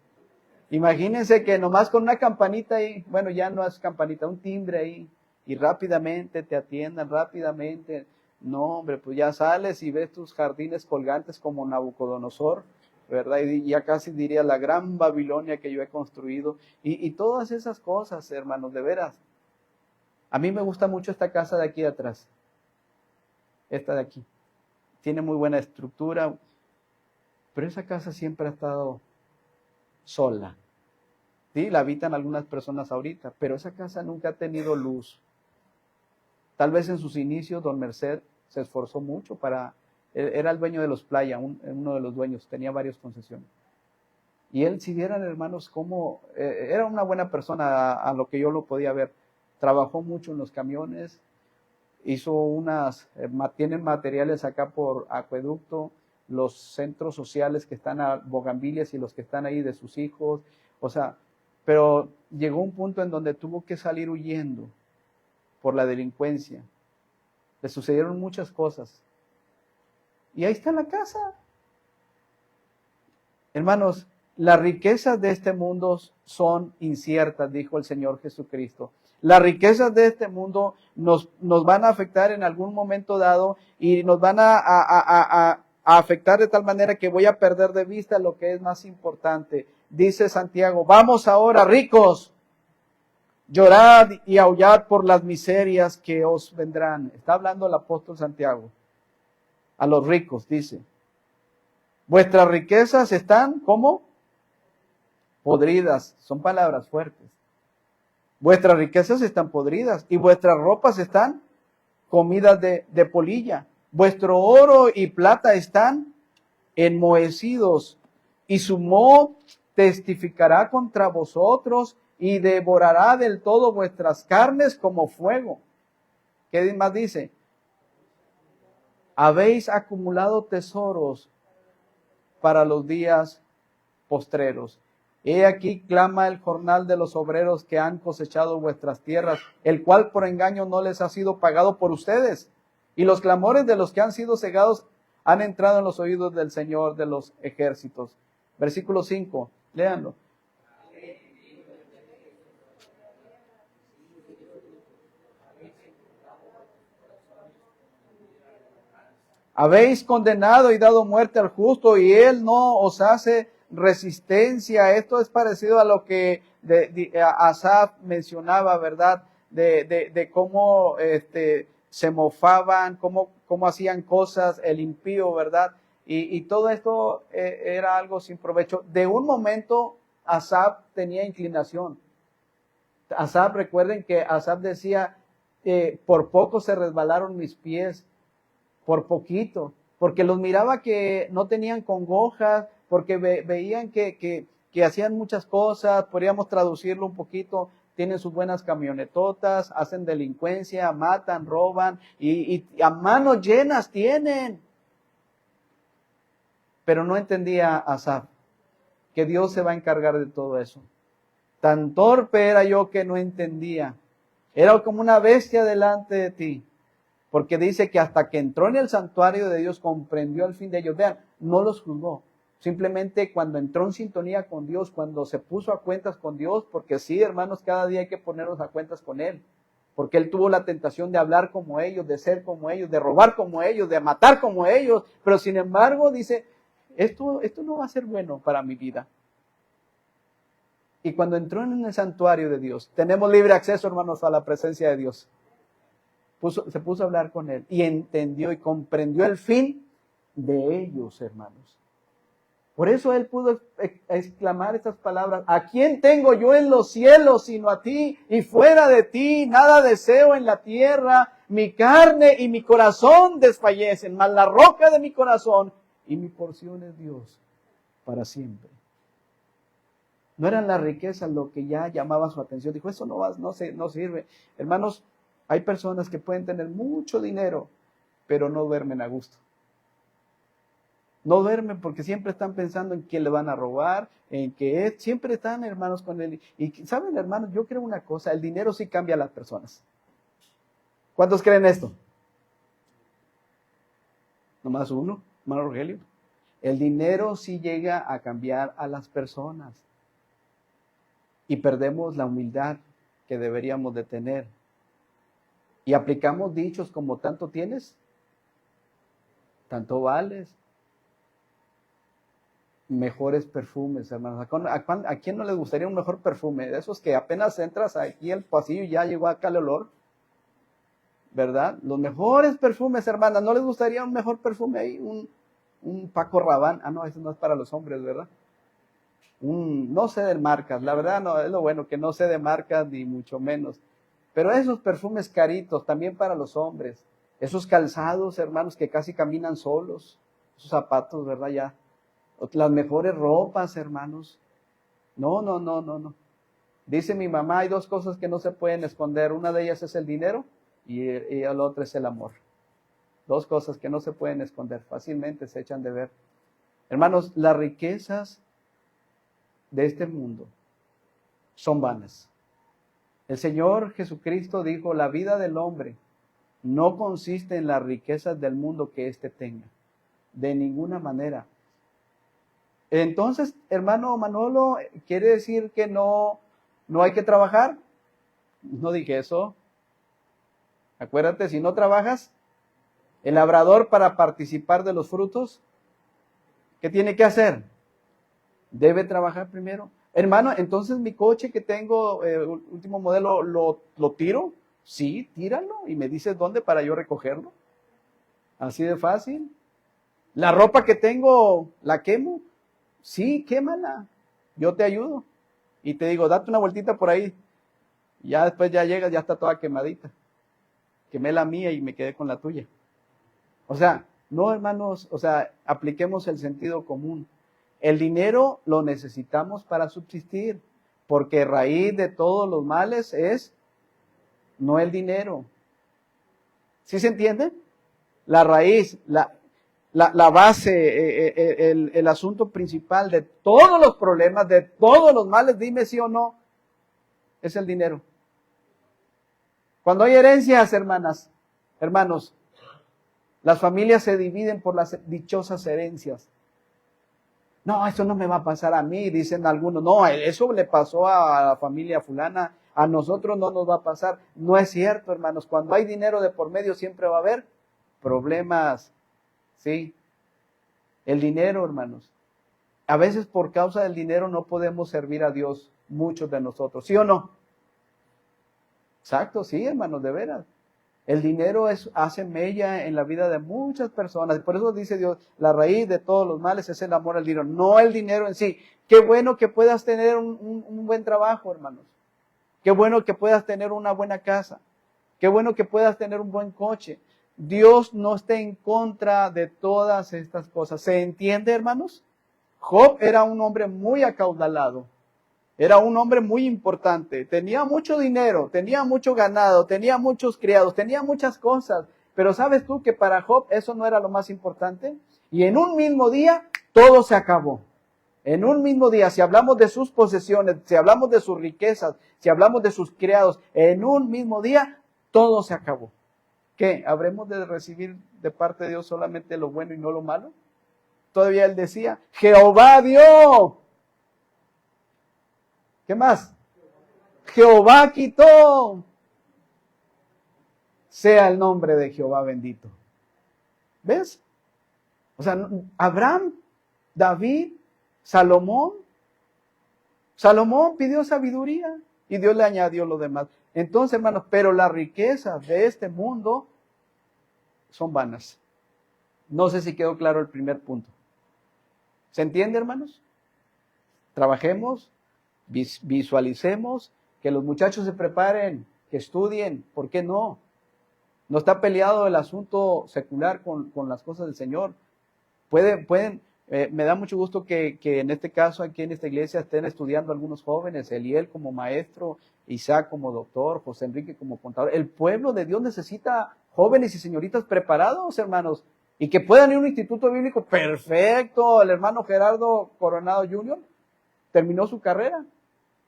Speaker 1: que nomás con una campanita ahí, bueno, ya no es campanita, un timbre ahí, y rápidamente te atiendan, rápidamente. No, hombre, pues ya sales y ves tus jardines colgantes como Nabucodonosor, ¿verdad? Y ya casi diría la gran Babilonia que yo he construido. Y todas esas cosas, hermanos, de veras. A mí me gusta mucho esta casa de aquí de atrás. Esta de aquí. Tiene muy buena estructura. Pero esa casa siempre ha estado sola. Sí, la habitan algunas personas ahorita, pero esa casa nunca ha tenido luz. Tal vez en sus inicios, don Merced se esforzó mucho era el dueño de los Playa, uno de los dueños, tenía varias concesiones. Y él, si vieran, hermanos, cómo era una buena persona a lo que yo lo podía ver. Trabajó mucho en los camiones, tienen materiales acá por Acueducto, los centros sociales que están a Bogambilias y los que están ahí de sus hijos, o sea, pero llegó un punto en donde tuvo que salir huyendo por la delincuencia. Le sucedieron muchas cosas. Y ahí está la casa. Hermanos, las riquezas de este mundo son inciertas, dijo el Señor Jesucristo. Las riquezas de este mundo nos van a afectar en algún momento dado y nos van a afectar de tal manera que voy a perder de vista lo que es más importante. Dice Santiago, vamos ahora, ricos, llorad y aullad por las miserias que os vendrán. Está hablando el apóstol Santiago. A los ricos, dice. Vuestras riquezas están, ¿cómo? Podridas. Son palabras fuertes. Vuestras riquezas están podridas y vuestras ropas están comidas de polilla. Vuestro oro y plata están enmohecidos y su moho testificará contra vosotros y devorará del todo vuestras carnes como fuego. ¿Qué más dice? Habéis acumulado tesoros para los días postreros. He aquí clama el jornal de los obreros que han cosechado vuestras tierras, el cual por engaño no les ha sido pagado por ustedes. Y los clamores de los que han sido cegados han entrado en los oídos del Señor de los ejércitos. Versículo 5, léanlo. Habéis condenado y dado muerte al justo y él no os hace resistencia. Esto es parecido a lo que Asaf mencionaba, ¿verdad? De cómo se mofaban, cómo hacían cosas el impío, ¿verdad? Y todo esto era algo sin provecho. De un momento Asaf tenía inclinación. Asaf, recuerden que Asaf decía, por poco se resbalaron mis pies. Por poquito, porque los miraba que no tenían congojas, porque veían que hacían muchas cosas, podríamos traducirlo un poquito, tienen sus buenas camionetotas, hacen delincuencia, matan, roban, y a manos llenas tienen. Pero no entendía Asaf que Dios se va a encargar de todo eso. Tan torpe era yo que no entendía. Era como una bestia delante de ti. Porque dice que hasta que entró en el santuario de Dios comprendió el fin de ellos. Vean, no los juzgó. Simplemente cuando entró en sintonía con Dios, cuando se puso a cuentas con Dios, porque sí, hermanos, cada día hay que ponernos a cuentas con Él. Porque Él tuvo la tentación de hablar como ellos, de ser como ellos, de robar como ellos, de matar como ellos. Pero sin embargo dice, esto no va a ser bueno para mi vida. Y cuando entró en el santuario de Dios, tenemos libre acceso, hermanos, a la presencia de Dios. Se puso a hablar con él y entendió y comprendió el fin de ellos, hermanos. Por eso él pudo exclamar estas palabras: ¿a quién tengo yo en los cielos sino a ti? Y fuera de ti nada deseo en la tierra. Mi carne y mi corazón desfallecen, mas la roca de mi corazón y mi porción es Dios para siempre. No eran las riquezas lo que ya llamaba su atención. Dijo, eso no sirve. Hermanos, hay personas que pueden tener mucho dinero, pero no duermen a gusto. No duermen porque siempre están pensando en quién le van a robar, en qué es. Siempre están, hermanos, con él. Y saben, hermanos, yo creo una cosa, el dinero sí cambia a las personas. ¿Cuántos creen esto? Nomás uno, hermano Rogelio. El dinero sí llega a cambiar a las personas. Y perdemos la humildad que deberíamos de tener. Y aplicamos dichos como tanto tienes, tanto vales. Mejores perfumes, hermanos. ¿A quién no les gustaría un mejor perfume? De esos que apenas entras aquí al pasillo y ya llegó acá el olor. ¿Verdad? Los mejores perfumes, hermanas. ¿No les gustaría un mejor perfume ahí? Un Paco Rabanne. Ah, no, eso no es para los hombres, ¿verdad? No sé de marcas. La verdad no, es lo bueno, que no sé de marcas ni mucho menos. Pero esos perfumes caritos también para los hombres. Esos calzados, hermanos, que casi caminan solos. Esos zapatos, ¿verdad? Ya. Las mejores ropas, hermanos. No. Dice mi mamá, hay dos cosas que no se pueden esconder. Una de ellas es el dinero y el otro es el amor. Dos cosas que no se pueden esconder. Fácilmente se echan de ver. Hermanos, las riquezas de este mundo son vanas. El Señor Jesucristo dijo, la vida del hombre no consiste en las riquezas del mundo que éste tenga. De ninguna manera. Entonces, hermano Manolo, ¿quiere decir que no hay que trabajar? No dije eso. Acuérdate, si no trabajas, el labrador para participar de los frutos, ¿qué tiene que hacer? Debe trabajar primero. Hermano, entonces mi coche que tengo, último modelo, ¿lo tiro? Sí, tíralo y me dices dónde para yo recogerlo. Así de fácil. La ropa que tengo, ¿la quemo? Sí, quémala. Yo te ayudo. Y te digo, date una vueltita por ahí. Ya después ya llegas, ya está toda quemadita. Quemé la mía y me quedé con la tuya. O sea, no, hermanos, apliquemos el sentido común. El dinero lo necesitamos para subsistir, porque raíz de todos los males es no el dinero. ¿Sí se entiende? La raíz, la base, el asunto principal de todos los problemas, de todos los males, dime sí o no, es el dinero. Cuando hay herencias, hermanos, las familias se dividen por las dichosas herencias. No, eso no me va a pasar a mí, dicen algunos. No, eso le pasó a la familia fulana, a nosotros no nos va a pasar. No es cierto, hermanos. Cuando hay dinero de por medio siempre va a haber problemas. ¿Sí? El dinero, hermanos. A veces por causa del dinero no podemos servir a Dios, muchos de nosotros. ¿Sí o no? Exacto, sí, hermanos, de veras. El dinero hace mella en la vida de muchas personas. Por eso dice Dios, la raíz de todos los males es el amor al dinero, no el dinero en sí. Qué bueno que puedas tener un buen trabajo, hermanos. Qué bueno que puedas tener una buena casa. Qué bueno que puedas tener un buen coche. Dios no está en contra de todas estas cosas. ¿Se entiende, hermanos? Job era un hombre muy acaudalado. Era un hombre muy importante, tenía mucho dinero, tenía mucho ganado, tenía muchos criados, tenía muchas cosas. Pero ¿sabes tú que para Job eso no era lo más importante? Y en un mismo día todo se acabó. En un mismo día, si hablamos de sus posesiones, si hablamos de sus riquezas, si hablamos de sus criados, en un mismo día todo se acabó. ¿Qué? ¿Habremos de recibir de parte de Dios solamente lo bueno y no lo malo? Todavía él decía, Jehová dio. ¿Qué más? Jehová quitó. Sea el nombre de Jehová bendito. ¿Ves? O sea, Abraham, David, Salomón pidió sabiduría y Dios le añadió lo demás. Entonces, hermanos, pero las riquezas de este mundo son vanas. No sé si quedó claro el primer punto. ¿Se entiende, hermanos? Trabajemos, visualicemos, que los muchachos se preparen, que estudien, ¿por qué no? No está peleado el asunto secular con las cosas del Señor. Pueden, me da mucho gusto que en este caso, aquí en esta iglesia, estén estudiando algunos jóvenes, Eliel como maestro, Isaac como doctor, José Enrique como contador. El pueblo de Dios necesita jóvenes y señoritas preparados, hermanos, y que puedan ir a un instituto bíblico perfecto. El hermano Gerardo Coronado Jr. terminó su carrera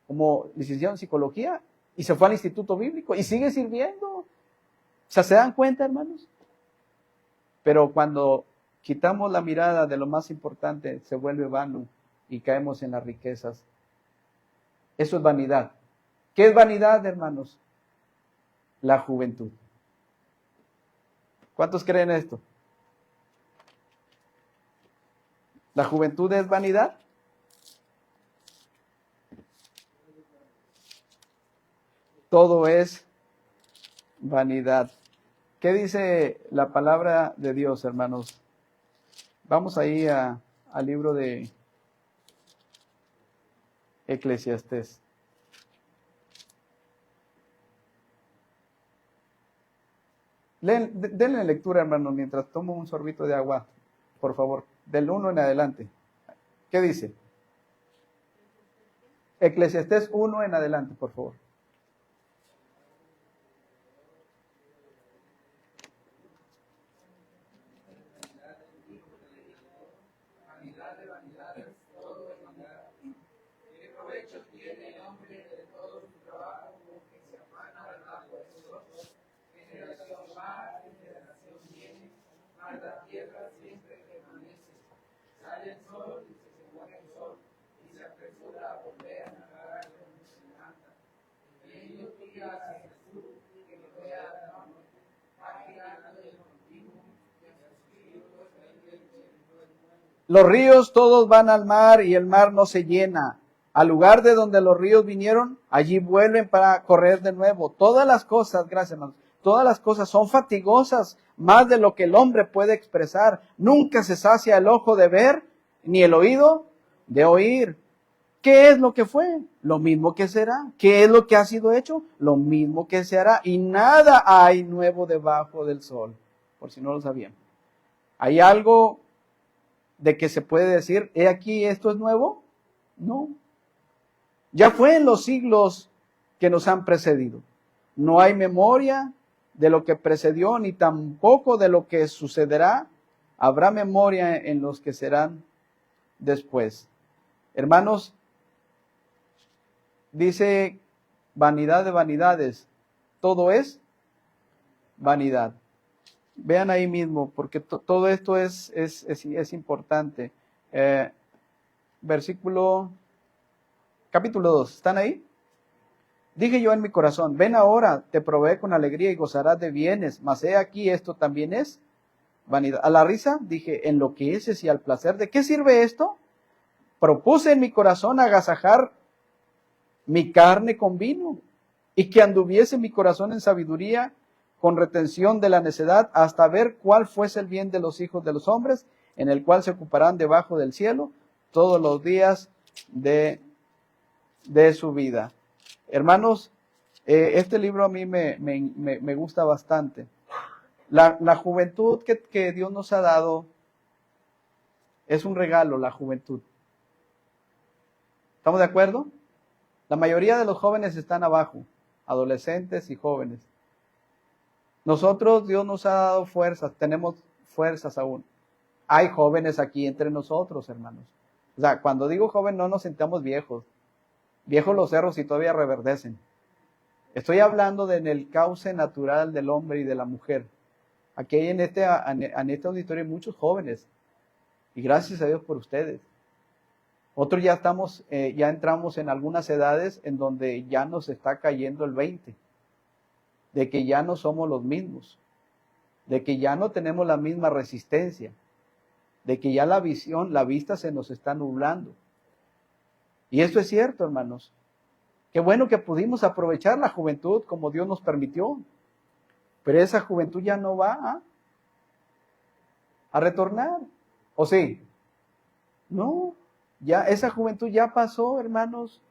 Speaker 1: como licenciado en psicología y se fue al instituto bíblico y sigue sirviendo. O sea, ¿se dan cuenta, hermanos? Pero cuando quitamos la mirada de lo más importante, se vuelve vano y caemos en las riquezas. Eso es vanidad. ¿Qué es vanidad, hermanos? La juventud. ¿Cuántos creen esto? ¿La juventud es vanidad? Todo es vanidad. ¿Qué dice la palabra de Dios, hermanos? Vamos ahí al libro de Eclesiastés. Denle lectura, hermanos, mientras tomo un sorbito de agua, por favor, del 1 en adelante. ¿Qué dice? Eclesiastés 1 en adelante, por favor. Los ríos todos van al mar y el mar no se llena. Al lugar de donde los ríos vinieron, allí vuelven para correr de nuevo. Todas las cosas, gracias hermanos, todas las cosas son fatigosas, más de lo que el hombre puede expresar. Nunca se sacia el ojo de ver, ni el oído de oír. ¿Qué es lo que fue? Lo mismo que será. ¿Qué es lo que ha sido hecho? Lo mismo que se hará. Y nada hay nuevo debajo del sol, por si no lo sabían. Hay algo de que se puede decir, he aquí, esto es nuevo. No. Ya fue en los siglos que nos han precedido. No hay memoria de lo que precedió, ni tampoco de lo que sucederá. Habrá memoria en los que serán después. Hermanos, dice vanidad de vanidades, todo es vanidad. Vean ahí mismo, porque todo esto es importante. Capítulo 2, ¿están ahí? Dije yo en mi corazón, ven ahora, te proveé con alegría y gozarás de bienes, mas he aquí, esto también es vanidad. A la risa dije, enloqueces y al placer, ¿de qué sirve esto? Propuse en mi corazón agasajar mi carne con vino, y que anduviese mi corazón en sabiduría, con retención de la necedad, hasta ver cuál fuese el bien de los hijos de los hombres, en el cual se ocuparán debajo del cielo todos los días de su vida. Hermanos, este libro a mí me gusta bastante. La juventud que Dios nos ha dado es un regalo, la juventud. ¿Estamos de acuerdo? La mayoría de los jóvenes están abajo, adolescentes y jóvenes. Nosotros, Dios nos ha dado fuerzas, tenemos fuerzas aún. Hay jóvenes aquí entre nosotros, hermanos. O sea, cuando digo joven no nos sentamos viejos. Viejos los cerros y todavía reverdecen. Estoy hablando en el cauce natural del hombre y de la mujer. Aquí hay en este auditorio hay muchos jóvenes. Y gracias a Dios por ustedes. Otros ya entramos en algunas edades en donde ya nos está cayendo el 20. De que ya no somos los mismos. De que ya no tenemos la misma resistencia. De que ya la vista se nos está nublando. Y esto es cierto, hermanos. Qué bueno que pudimos aprovechar la juventud como Dios nos permitió. Pero esa juventud ya no va a retornar. ¿O sí? No, ya esa juventud ya pasó, hermanos.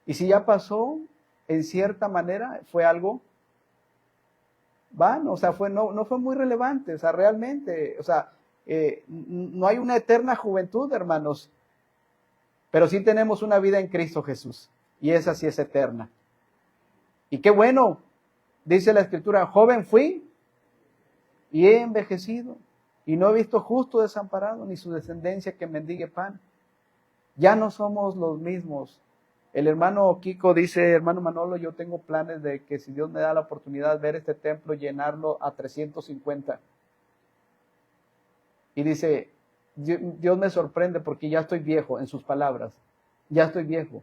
Speaker 1: Y si ya pasó, en cierta manera fue algo vano, o sea, no fue muy relevante, o sea, realmente, o sea, no hay una eterna juventud, hermanos. Pero sí tenemos una vida en Cristo Jesús. Y esa sí es eterna. Y qué bueno, dice la Escritura, joven fui y he envejecido. Y no he visto justo desamparado, ni su descendencia que mendigue pan. Ya no somos los mismos. El hermano Kiko dice, hermano Manolo, yo tengo planes de que si Dios me da la oportunidad de ver este templo, llenarlo a 350. Y dice, Dios me sorprende porque ya estoy viejo, en sus palabras, ya estoy viejo.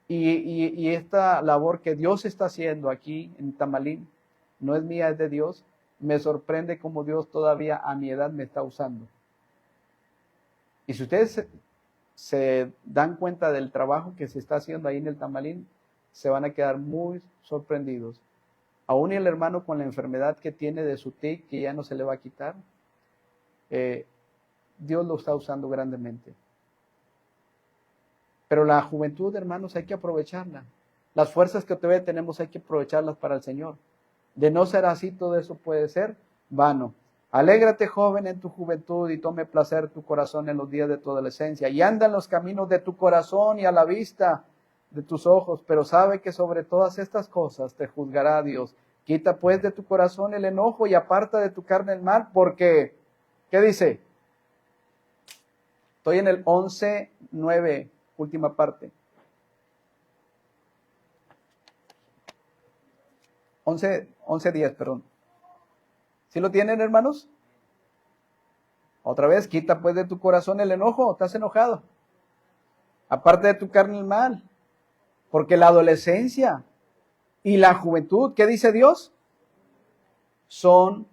Speaker 1: Y esta labor que Dios está haciendo aquí en Tamalín, no es mía, es de Dios. Me sorprende cómo Dios todavía a mi edad me está usando. Y si ustedes se dan cuenta del trabajo que se está haciendo ahí en el Tamalín, se van a quedar muy sorprendidos. Aún el hermano con la enfermedad que tiene de su tic, que ya no se le va a quitar, Dios lo está usando grandemente. Pero la juventud, hermanos, hay que aprovecharla. Las fuerzas que todavía tenemos hay que aprovecharlas para el Señor. De no ser así, todo eso puede ser vano. Alégrate, joven, en tu juventud y tome placer tu corazón en los días de tu adolescencia. Y anda en los caminos de tu corazón y a la vista de tus ojos. Pero sabe que sobre todas estas cosas te juzgará Dios. Quita pues de tu corazón el enojo y aparta de tu carne el mal, porque, ¿qué dice? Estoy en el 11:9, última parte. 11:10, perdón. ¿Sí lo tienen, hermanos? Otra vez, quita pues de tu corazón el enojo. ¿Estás enojado? Aparte de tu carne el mal. Porque la adolescencia y la juventud, ¿qué dice Dios? Son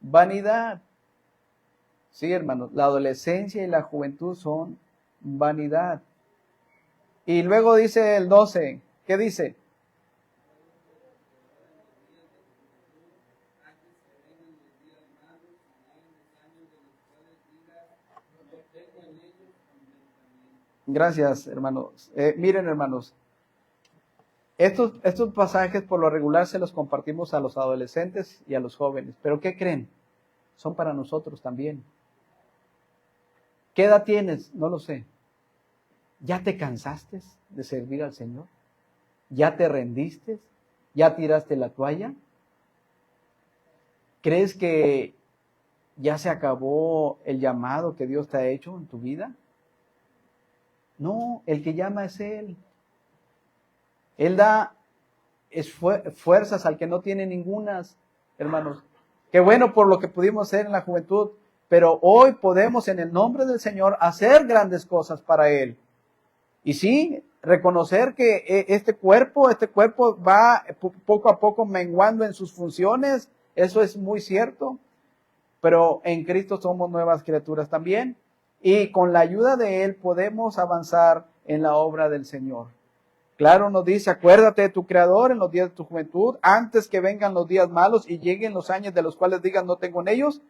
Speaker 1: vanidad. Sí, hermanos, la adolescencia y la juventud son vanidad. Y luego dice el 12, ¿qué dice? Gracias, hermanos. Miren, hermanos, estos pasajes por lo regular se los compartimos a los adolescentes y a los jóvenes. ¿Pero qué creen? son para nosotros también. ¿Qué edad tienes? No lo sé. ¿Ya te cansaste de servir al Señor? ¿Ya te rendiste? ¿Ya tiraste la toalla? ¿Crees que ya se acabó el llamado que Dios te ha hecho en tu vida? No, el que llama es Él. Él da fuerzas al que no tiene ningunas, hermanos. Qué bueno por lo que pudimos hacer en la juventud, pero hoy podemos en el nombre del Señor hacer grandes cosas para Él. Y sí, reconocer que este cuerpo va poco a poco menguando en sus funciones, eso es muy cierto, pero en Cristo somos nuevas criaturas también, y con la ayuda de Él podemos avanzar en la obra del Señor. Claro, nos dice, acuérdate de tu Creador en los días de tu juventud, antes que vengan los días malos y lleguen los años de los cuales digas no tengo en ellos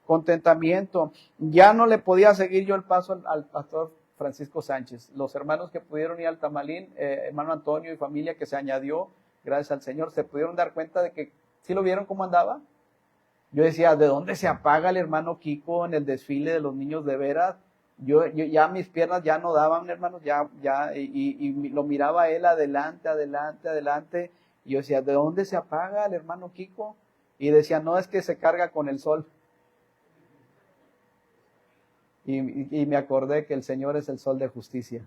Speaker 1: contentamiento. Ya no le podía seguir yo el paso al pastor Francisco Sánchez. Los hermanos que pudieron ir al Tamalín, hermano Antonio y familia que se añadió, gracias al Señor, se pudieron dar cuenta de que, ¿sí lo vieron cómo andaba? Yo decía, ¿de dónde se apaga el hermano Kiko en el desfile de los niños de veras? Yo ya mis piernas ya no daban, hermanos, y lo miraba él adelante, y yo decía, ¿de dónde se apaga el hermano Kiko? Y decía, no, es que se carga con el sol. Y me acordé que el Señor es el sol de justicia.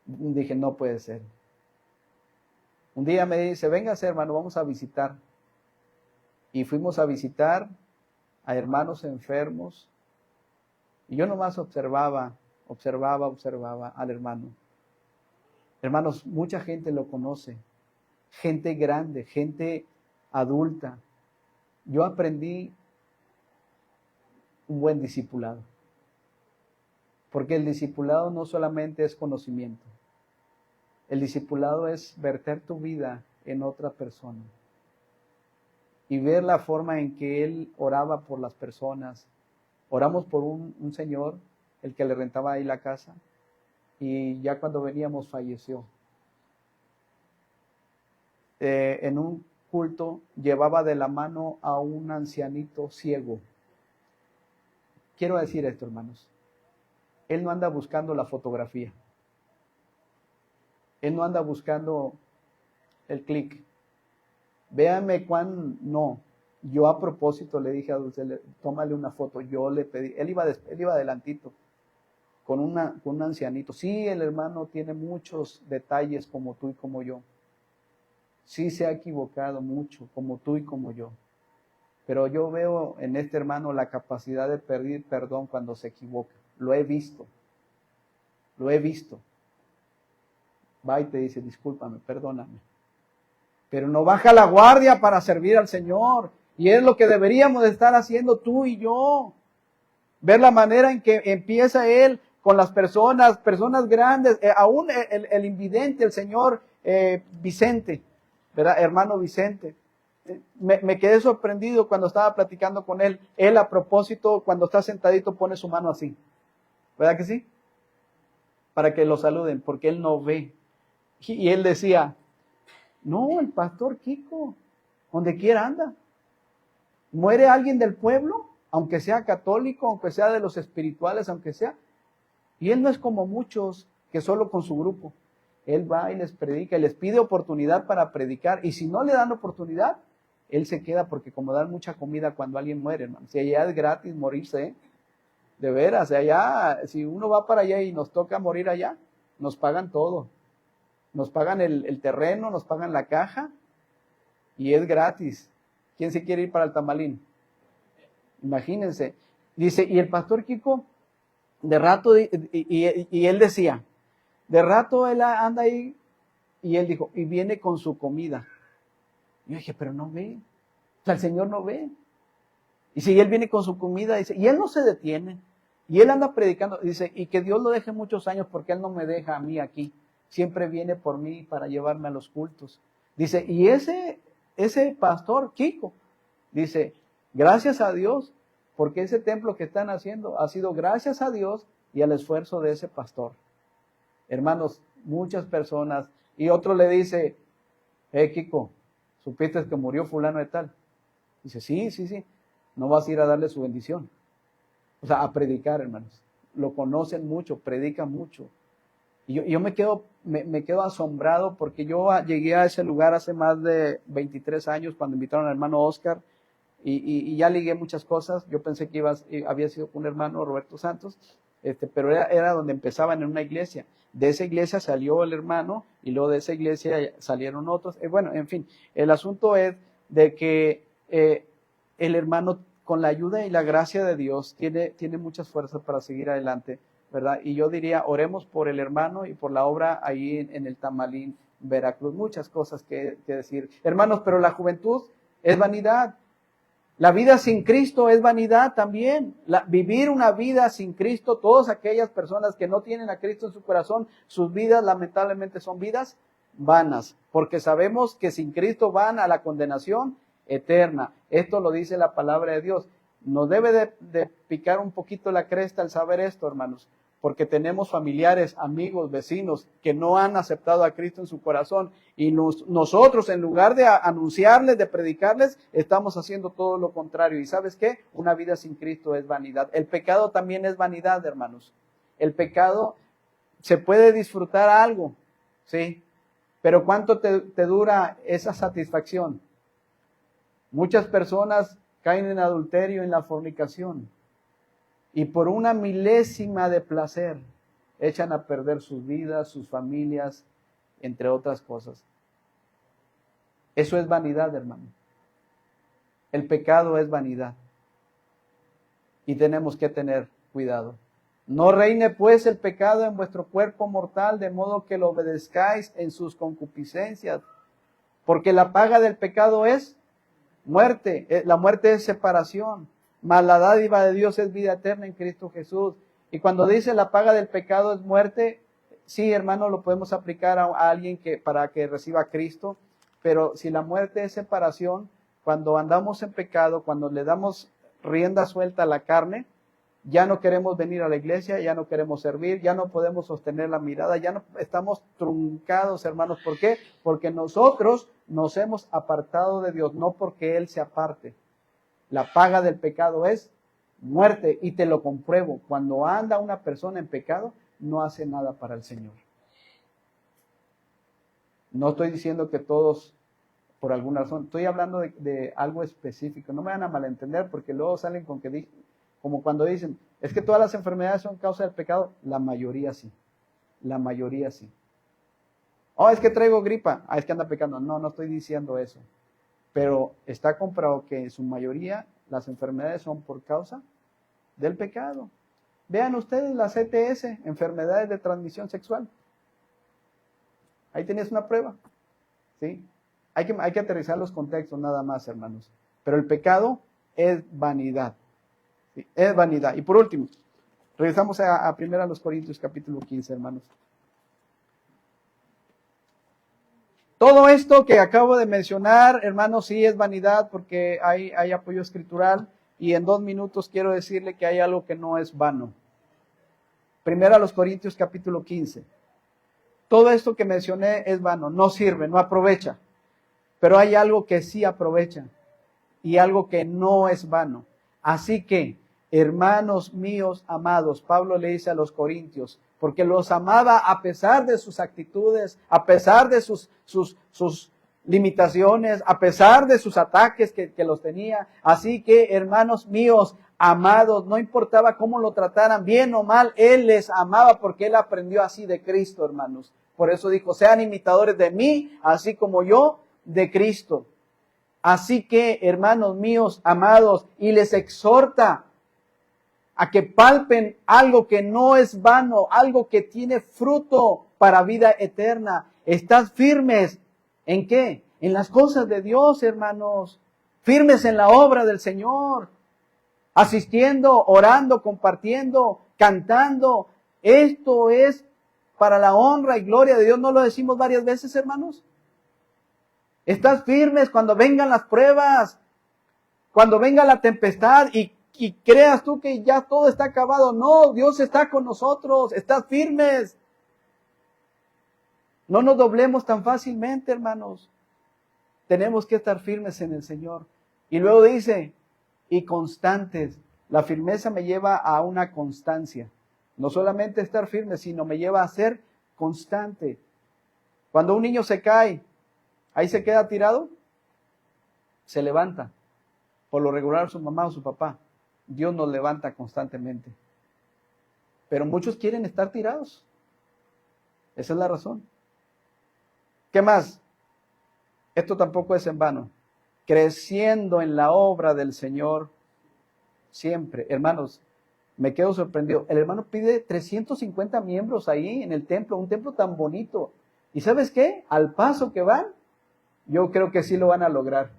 Speaker 1: Dije, no puede ser. Un día me dice, véngase hermano, vamos a visitar. Y fuimos a visitar a hermanos enfermos. Y yo nomás observaba al hermano. Hermanos, mucha gente lo conoce. Gente grande, gente adulta. Yo aprendí un buen discipulado. Porque el discipulado no solamente es conocimiento. El discipulado es verter tu vida en otra persona. Y ver la forma en que él oraba por las personas. Oramos por un señor, el que le rentaba ahí la casa, y ya cuando veníamos falleció. En un culto llevaba de la mano a un ancianito ciego. Quiero decir esto, hermanos. Él no anda buscando la fotografía. Él no anda buscando el clic. Véanme no. Yo a propósito le dije a Dulce, tómale una foto. Yo le pedí, él iba adelantito con un ancianito. Sí, el hermano tiene muchos detalles como tú y como yo. Sí se ha equivocado mucho, como tú y como yo. Pero yo veo en este hermano la capacidad de pedir perdón cuando se equivoca. Lo he visto. Va y te dice, discúlpame, perdóname. Pero no baja la guardia para servir al Señor. Y es lo que deberíamos de estar haciendo tú y yo. Ver la manera en que empieza Él con las personas grandes. Aún el invidente, el señor Vicente, ¿verdad? Hermano Vicente. Me quedé sorprendido cuando estaba platicando con él. Él a propósito, cuando está sentadito, pone su mano así. ¿Verdad que sí? Para que lo saluden, porque él no ve. Y él decía, no, el pastor Kiko, donde quiera anda. Muere alguien del pueblo, aunque sea católico, aunque sea de los espirituales, aunque sea. Y él no es como muchos que solo con su grupo. Él va y les predica, y les pide oportunidad para predicar. Y si no le dan oportunidad, él se queda porque como dan mucha comida cuando alguien muere, hermano. Si allá es gratis morirse, de veras, allá, si uno va para allá y nos toca morir allá, nos pagan todo. Nos pagan el terreno, nos pagan la caja y es gratis. ¿Quién se quiere ir para el Tamalín? Imagínense. Dice, y el pastor Kiko, de rato, y él decía, de rato él anda ahí, y él dijo, y viene con su comida. Yo dije, pero no ve. O sea, el Señor no ve. Y si él viene con su comida, dice, y él no se detiene. Y él anda predicando, dice, y que Dios lo deje muchos años porque él no me deja a mí aquí. Siempre viene por mí para llevarme a los cultos. Dice, y ese pastor Kiko, dice, gracias a Dios, porque ese templo que están haciendo ha sido gracias a Dios y al esfuerzo de ese pastor. Hermanos, muchas personas, y otro le dice, Kiko, ¿supiste que murió fulano de tal? Dice, sí, sí, sí. No vas a ir a darle su bendición. O sea, a predicar, hermanos. Lo conocen mucho, predican mucho. Y yo me quedo asombrado porque yo llegué a ese lugar hace más de 23 años cuando invitaron al hermano Oscar y ya ligué muchas cosas. Yo pensé que había sido un hermano, Roberto Santos, pero era donde empezaban en una iglesia. De esa iglesia salió el hermano y luego de esa iglesia salieron otros. Bueno, en fin, el asunto es de que el hermano, con la ayuda y la gracia de Dios, tiene muchas fuerzas para seguir adelante, ¿verdad? Y yo diría, oremos por el hermano y por la obra ahí en el Tamalín, Veracruz. Muchas cosas que decir. Hermanos, pero la juventud es vanidad. La vida sin Cristo es vanidad también. Vivir una vida sin Cristo, todas aquellas personas que no tienen a Cristo en su corazón, sus vidas lamentablemente son vidas vanas, porque sabemos que sin Cristo van a la condenación eterna. Esto lo dice la palabra de Dios. Nos debe de picar un poquito la cresta al saber esto, hermanos, porque tenemos familiares, amigos, vecinos que no han aceptado a Cristo en su corazón y nosotros, en lugar de anunciarles, de predicarles, estamos haciendo todo lo contrario. ¿Y sabes qué? Una vida sin Cristo es vanidad. El pecado también es vanidad, hermanos. El pecado se puede disfrutar algo, ¿sí? Pero ¿cuánto te dura esa satisfacción? Muchas personas caen en adulterio, en la fornicación. Y por una milésima de placer echan a perder sus vidas, sus familias, entre otras cosas. Eso es vanidad, hermano. El pecado es vanidad. Y tenemos que tener cuidado. No reine pues el pecado en vuestro cuerpo mortal, de modo que lo obedezcáis en sus concupiscencias. Porque la paga del pecado es muerte. La muerte es separación. Mas la dádiva de Dios es vida eterna en Cristo Jesús. Y cuando dice la paga del pecado es muerte, sí, hermano, lo podemos aplicar a alguien para que reciba a Cristo. Pero si la muerte es separación, cuando andamos en pecado, cuando le damos rienda suelta a la carne, ya no queremos venir a la iglesia, ya no queremos servir, ya no podemos sostener la mirada, ya no estamos truncados, hermanos. ¿Por qué? Porque nosotros nos hemos apartado de Dios, no porque Él se aparte. La paga del pecado es muerte, y te lo compruebo. Cuando anda una persona en pecado, no hace nada para el Señor. No estoy diciendo que todos, por alguna razón, estoy hablando de algo específico. No me van a malentender, porque luego salen con que, como cuando dicen, es que todas las enfermedades son causa del pecado. La mayoría sí. La mayoría sí. Oh, es que traigo gripa. Ah, es que anda pecando. No, no estoy diciendo eso. Pero está comprobado que en su mayoría las enfermedades son por causa del pecado. Vean ustedes las ETS, enfermedades de transmisión sexual. Ahí tienes una prueba. ¿Sí? Hay que aterrizar los contextos nada más, hermanos. Pero el pecado es vanidad. ¿Sí? Es vanidad. Y por último, regresamos a 1 Corintios capítulo 15, hermanos. Todo esto que acabo de mencionar, hermanos, sí es vanidad porque hay apoyo escritural, y en 2 minutos quiero decirle que hay algo que no es vano. 1 Corintios capítulo 15. Todo esto que mencioné es vano, no sirve, no aprovecha. Pero hay algo que sí aprovecha y algo que no es vano. Así que, hermanos míos amados, Pablo le dice a los corintios, porque los amaba a pesar de sus actitudes, a pesar de sus limitaciones, a pesar de sus ataques que los tenía. Así que, hermanos míos amados, no importaba cómo lo trataran, bien o mal, él les amaba porque él aprendió así de Cristo, hermanos. Por eso dijo, sean imitadores de mí, así como yo de Cristo. Así que, hermanos míos amados, y les exhorta a que palpen algo que no es vano, algo que tiene fruto para vida eterna. Estás firmes, ¿en qué? En las cosas de Dios, hermanos. Firmes en la obra del Señor. Asistiendo, orando, compartiendo, cantando. Esto es para la honra y gloria de Dios. ¿No lo decimos varias veces, hermanos? Estás firmes cuando vengan las pruebas, cuando venga la tempestad y creas tú que ya todo está acabado. No, Dios está con nosotros. Estás firmes. No nos doblemos tan fácilmente, hermanos. Tenemos que estar firmes en el Señor. Y luego dice, y constantes. La firmeza me lleva a una constancia. No solamente estar firme, sino me lleva a ser constante. Cuando un niño se cae, ahí se queda tirado, se levanta. Por lo regular su mamá o su papá. Dios nos levanta constantemente. Pero muchos quieren estar tirados. Esa es la razón. ¿Qué más? Esto tampoco es en vano. Creciendo en la obra del Señor siempre. Hermanos, me quedo sorprendido. El hermano pide 350 miembros ahí en el templo, un templo tan bonito. ¿Y sabes qué? Al paso que van, yo creo que sí lo van a lograr.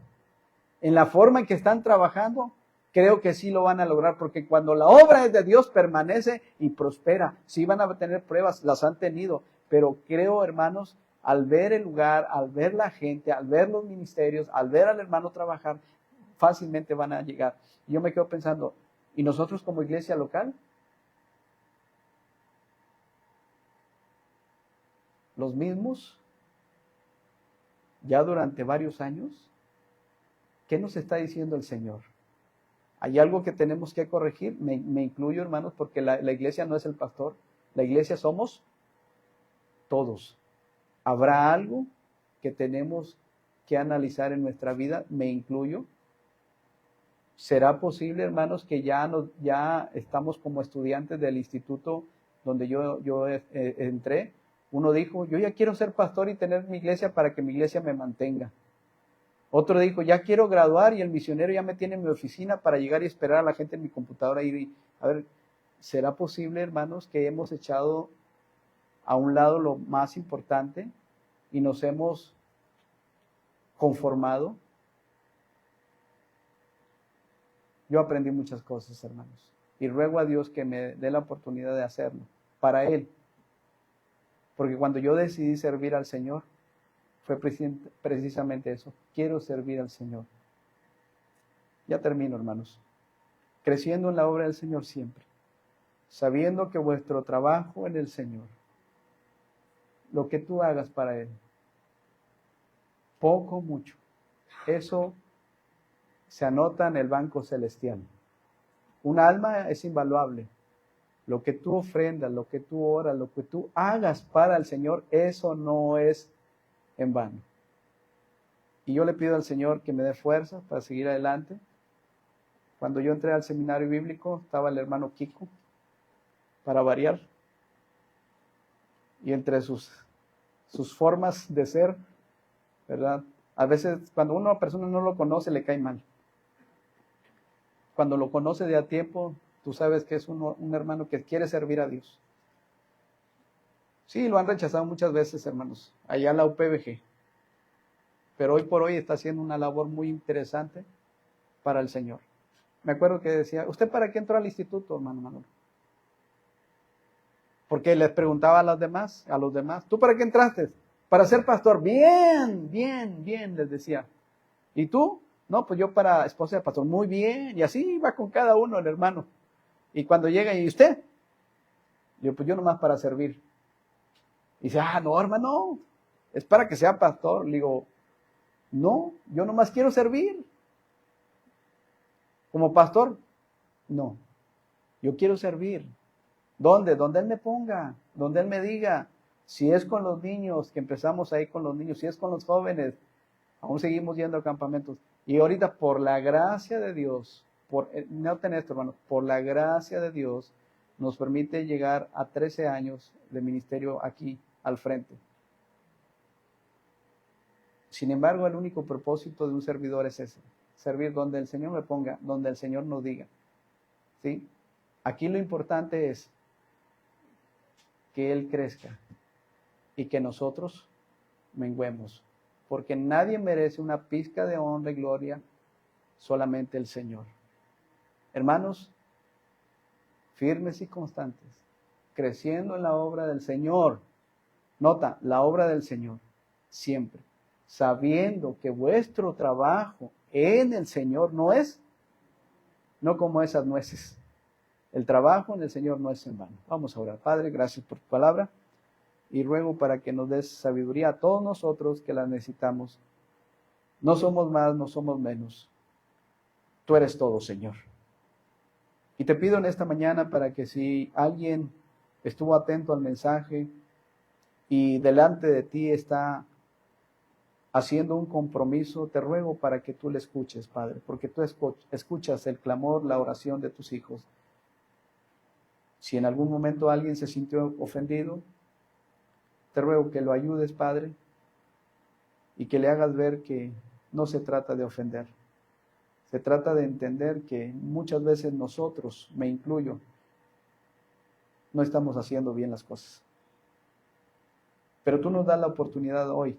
Speaker 1: En la forma en que están trabajando, creo que sí lo van a lograr, porque cuando la obra es de Dios permanece y prospera. Sí van a tener pruebas, las han tenido, pero creo, hermanos, al ver el lugar, al ver la gente, al ver los ministerios, al ver al hermano trabajar, fácilmente van a llegar. Y yo me quedo pensando, ¿y nosotros como iglesia local? ¿Los mismos? ¿Ya durante varios años? ¿Qué nos está diciendo el Señor? ¿Hay algo que tenemos que corregir? Me incluyo, hermanos, porque la iglesia no es el pastor. La iglesia somos todos. ¿Habrá algo que tenemos que analizar en nuestra vida? Me incluyo. ¿Será posible, hermanos, que ya estamos como estudiantes del instituto donde yo entré? Uno dijo, yo ya quiero ser pastor y tener mi iglesia para que mi iglesia me mantenga. Otro dijo, ya quiero graduar y el misionero ya me tiene en mi oficina para llegar y esperar a la gente en mi computadora. A ver, ¿será posible, hermanos, que hemos echado a un lado lo más importante y nos hemos conformado? Yo aprendí muchas cosas, hermanos, y ruego a Dios que me dé la oportunidad de hacerlo para Él. Porque cuando yo decidí servir al Señor, fue precisamente eso. Quiero servir al Señor. Ya termino, hermanos. Creciendo en la obra del Señor siempre. Sabiendo que vuestro trabajo en el Señor, lo que tú hagas para Él, poco o mucho, eso se anota en el banco celestial. Un alma es invaluable. Lo que tú ofrendas, lo que tú oras, lo que tú hagas para el Señor, eso no es en vano. Y yo le pido al Señor que me dé fuerza para seguir adelante. Cuando yo entré al seminario bíblico, estaba el hermano Kiko, para variar. Y entre sus formas de ser, ¿verdad? A veces cuando una persona no lo conoce, le cae mal. Cuando lo conoce de a tiempo, tú sabes que es un hermano que quiere servir a Dios. Sí, lo han rechazado muchas veces, hermanos, allá en la UPBG. Pero hoy por hoy está haciendo una labor muy interesante para el Señor. Me acuerdo que decía, ¿usted para qué entró al instituto, hermano Manuel? Porque les preguntaba a los demás, ¿tú para qué entraste? Para ser pastor. Bien, bien, bien, les decía. ¿Y tú? No, pues yo para esposa de pastor. Muy bien. Y así iba con cada uno el hermano. Y cuando llega, ¿y usted? Yo, pues yo nomás para servir. Y dice, no, hermano, es para que sea pastor. Le digo, no, yo nomás quiero servir. Como pastor, no. Yo quiero servir. ¿Dónde? Donde Él me ponga, donde Él me diga. Si es con los niños, que empezamos ahí con los niños, si es con los jóvenes, aún seguimos yendo a campamentos. Y ahorita, por la gracia de Dios, noten esto, hermanos, por la gracia de Dios, nos permite llegar a 13 años de ministerio aquí al frente. Sin embargo, el único propósito de un servidor es ese, servir donde el Señor me ponga, donde el Señor nos diga. ¿Sí? Aquí lo importante es que Él crezca y que nosotros menguemos, porque nadie merece una pizca de honra y gloria, solamente el Señor. Hermanos, firmes y constantes, creciendo en la obra del Señor. Nota, la obra del Señor, siempre, sabiendo que vuestro trabajo en el Señor no como esas nueces. El trabajo en el Señor no es en vano. Vamos a orar. Padre, gracias por tu palabra y ruego para que nos des sabiduría a todos nosotros que la necesitamos. No somos más, no somos menos. Tú eres todo, Señor. Y te pido en esta mañana para que si alguien estuvo atento al mensaje y delante de ti está haciendo un compromiso, te ruego para que tú le escuches, Padre, porque tú escuchas el clamor, la oración de tus hijos. Si en algún momento alguien se sintió ofendido, te ruego que lo ayudes, Padre, y que le hagas ver que no se trata de ofender. Se trata de entender que muchas veces nosotros, me incluyo, no estamos haciendo bien las cosas. Pero tú nos das la oportunidad hoy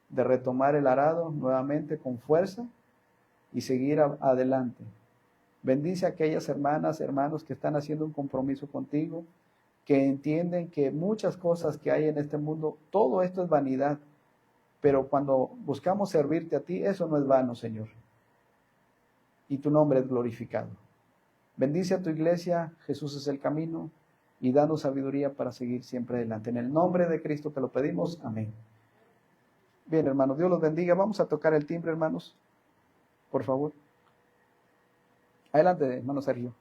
Speaker 1: de retomar el arado nuevamente con fuerza y seguir adelante. Bendice a aquellas hermanas, hermanos que están haciendo un compromiso contigo, que entienden que muchas cosas que hay en este mundo, todo esto es vanidad, pero cuando buscamos servirte a ti, eso no es vano, Señor. Y tu nombre es glorificado. Bendice a tu iglesia, Jesús es el camino, y danos sabiduría para seguir siempre adelante. En el nombre de Cristo te lo pedimos, amén. Bien, hermanos, Dios los bendiga. Vamos a tocar el timbre, hermanos, por favor. Adelante, hermano Sergio.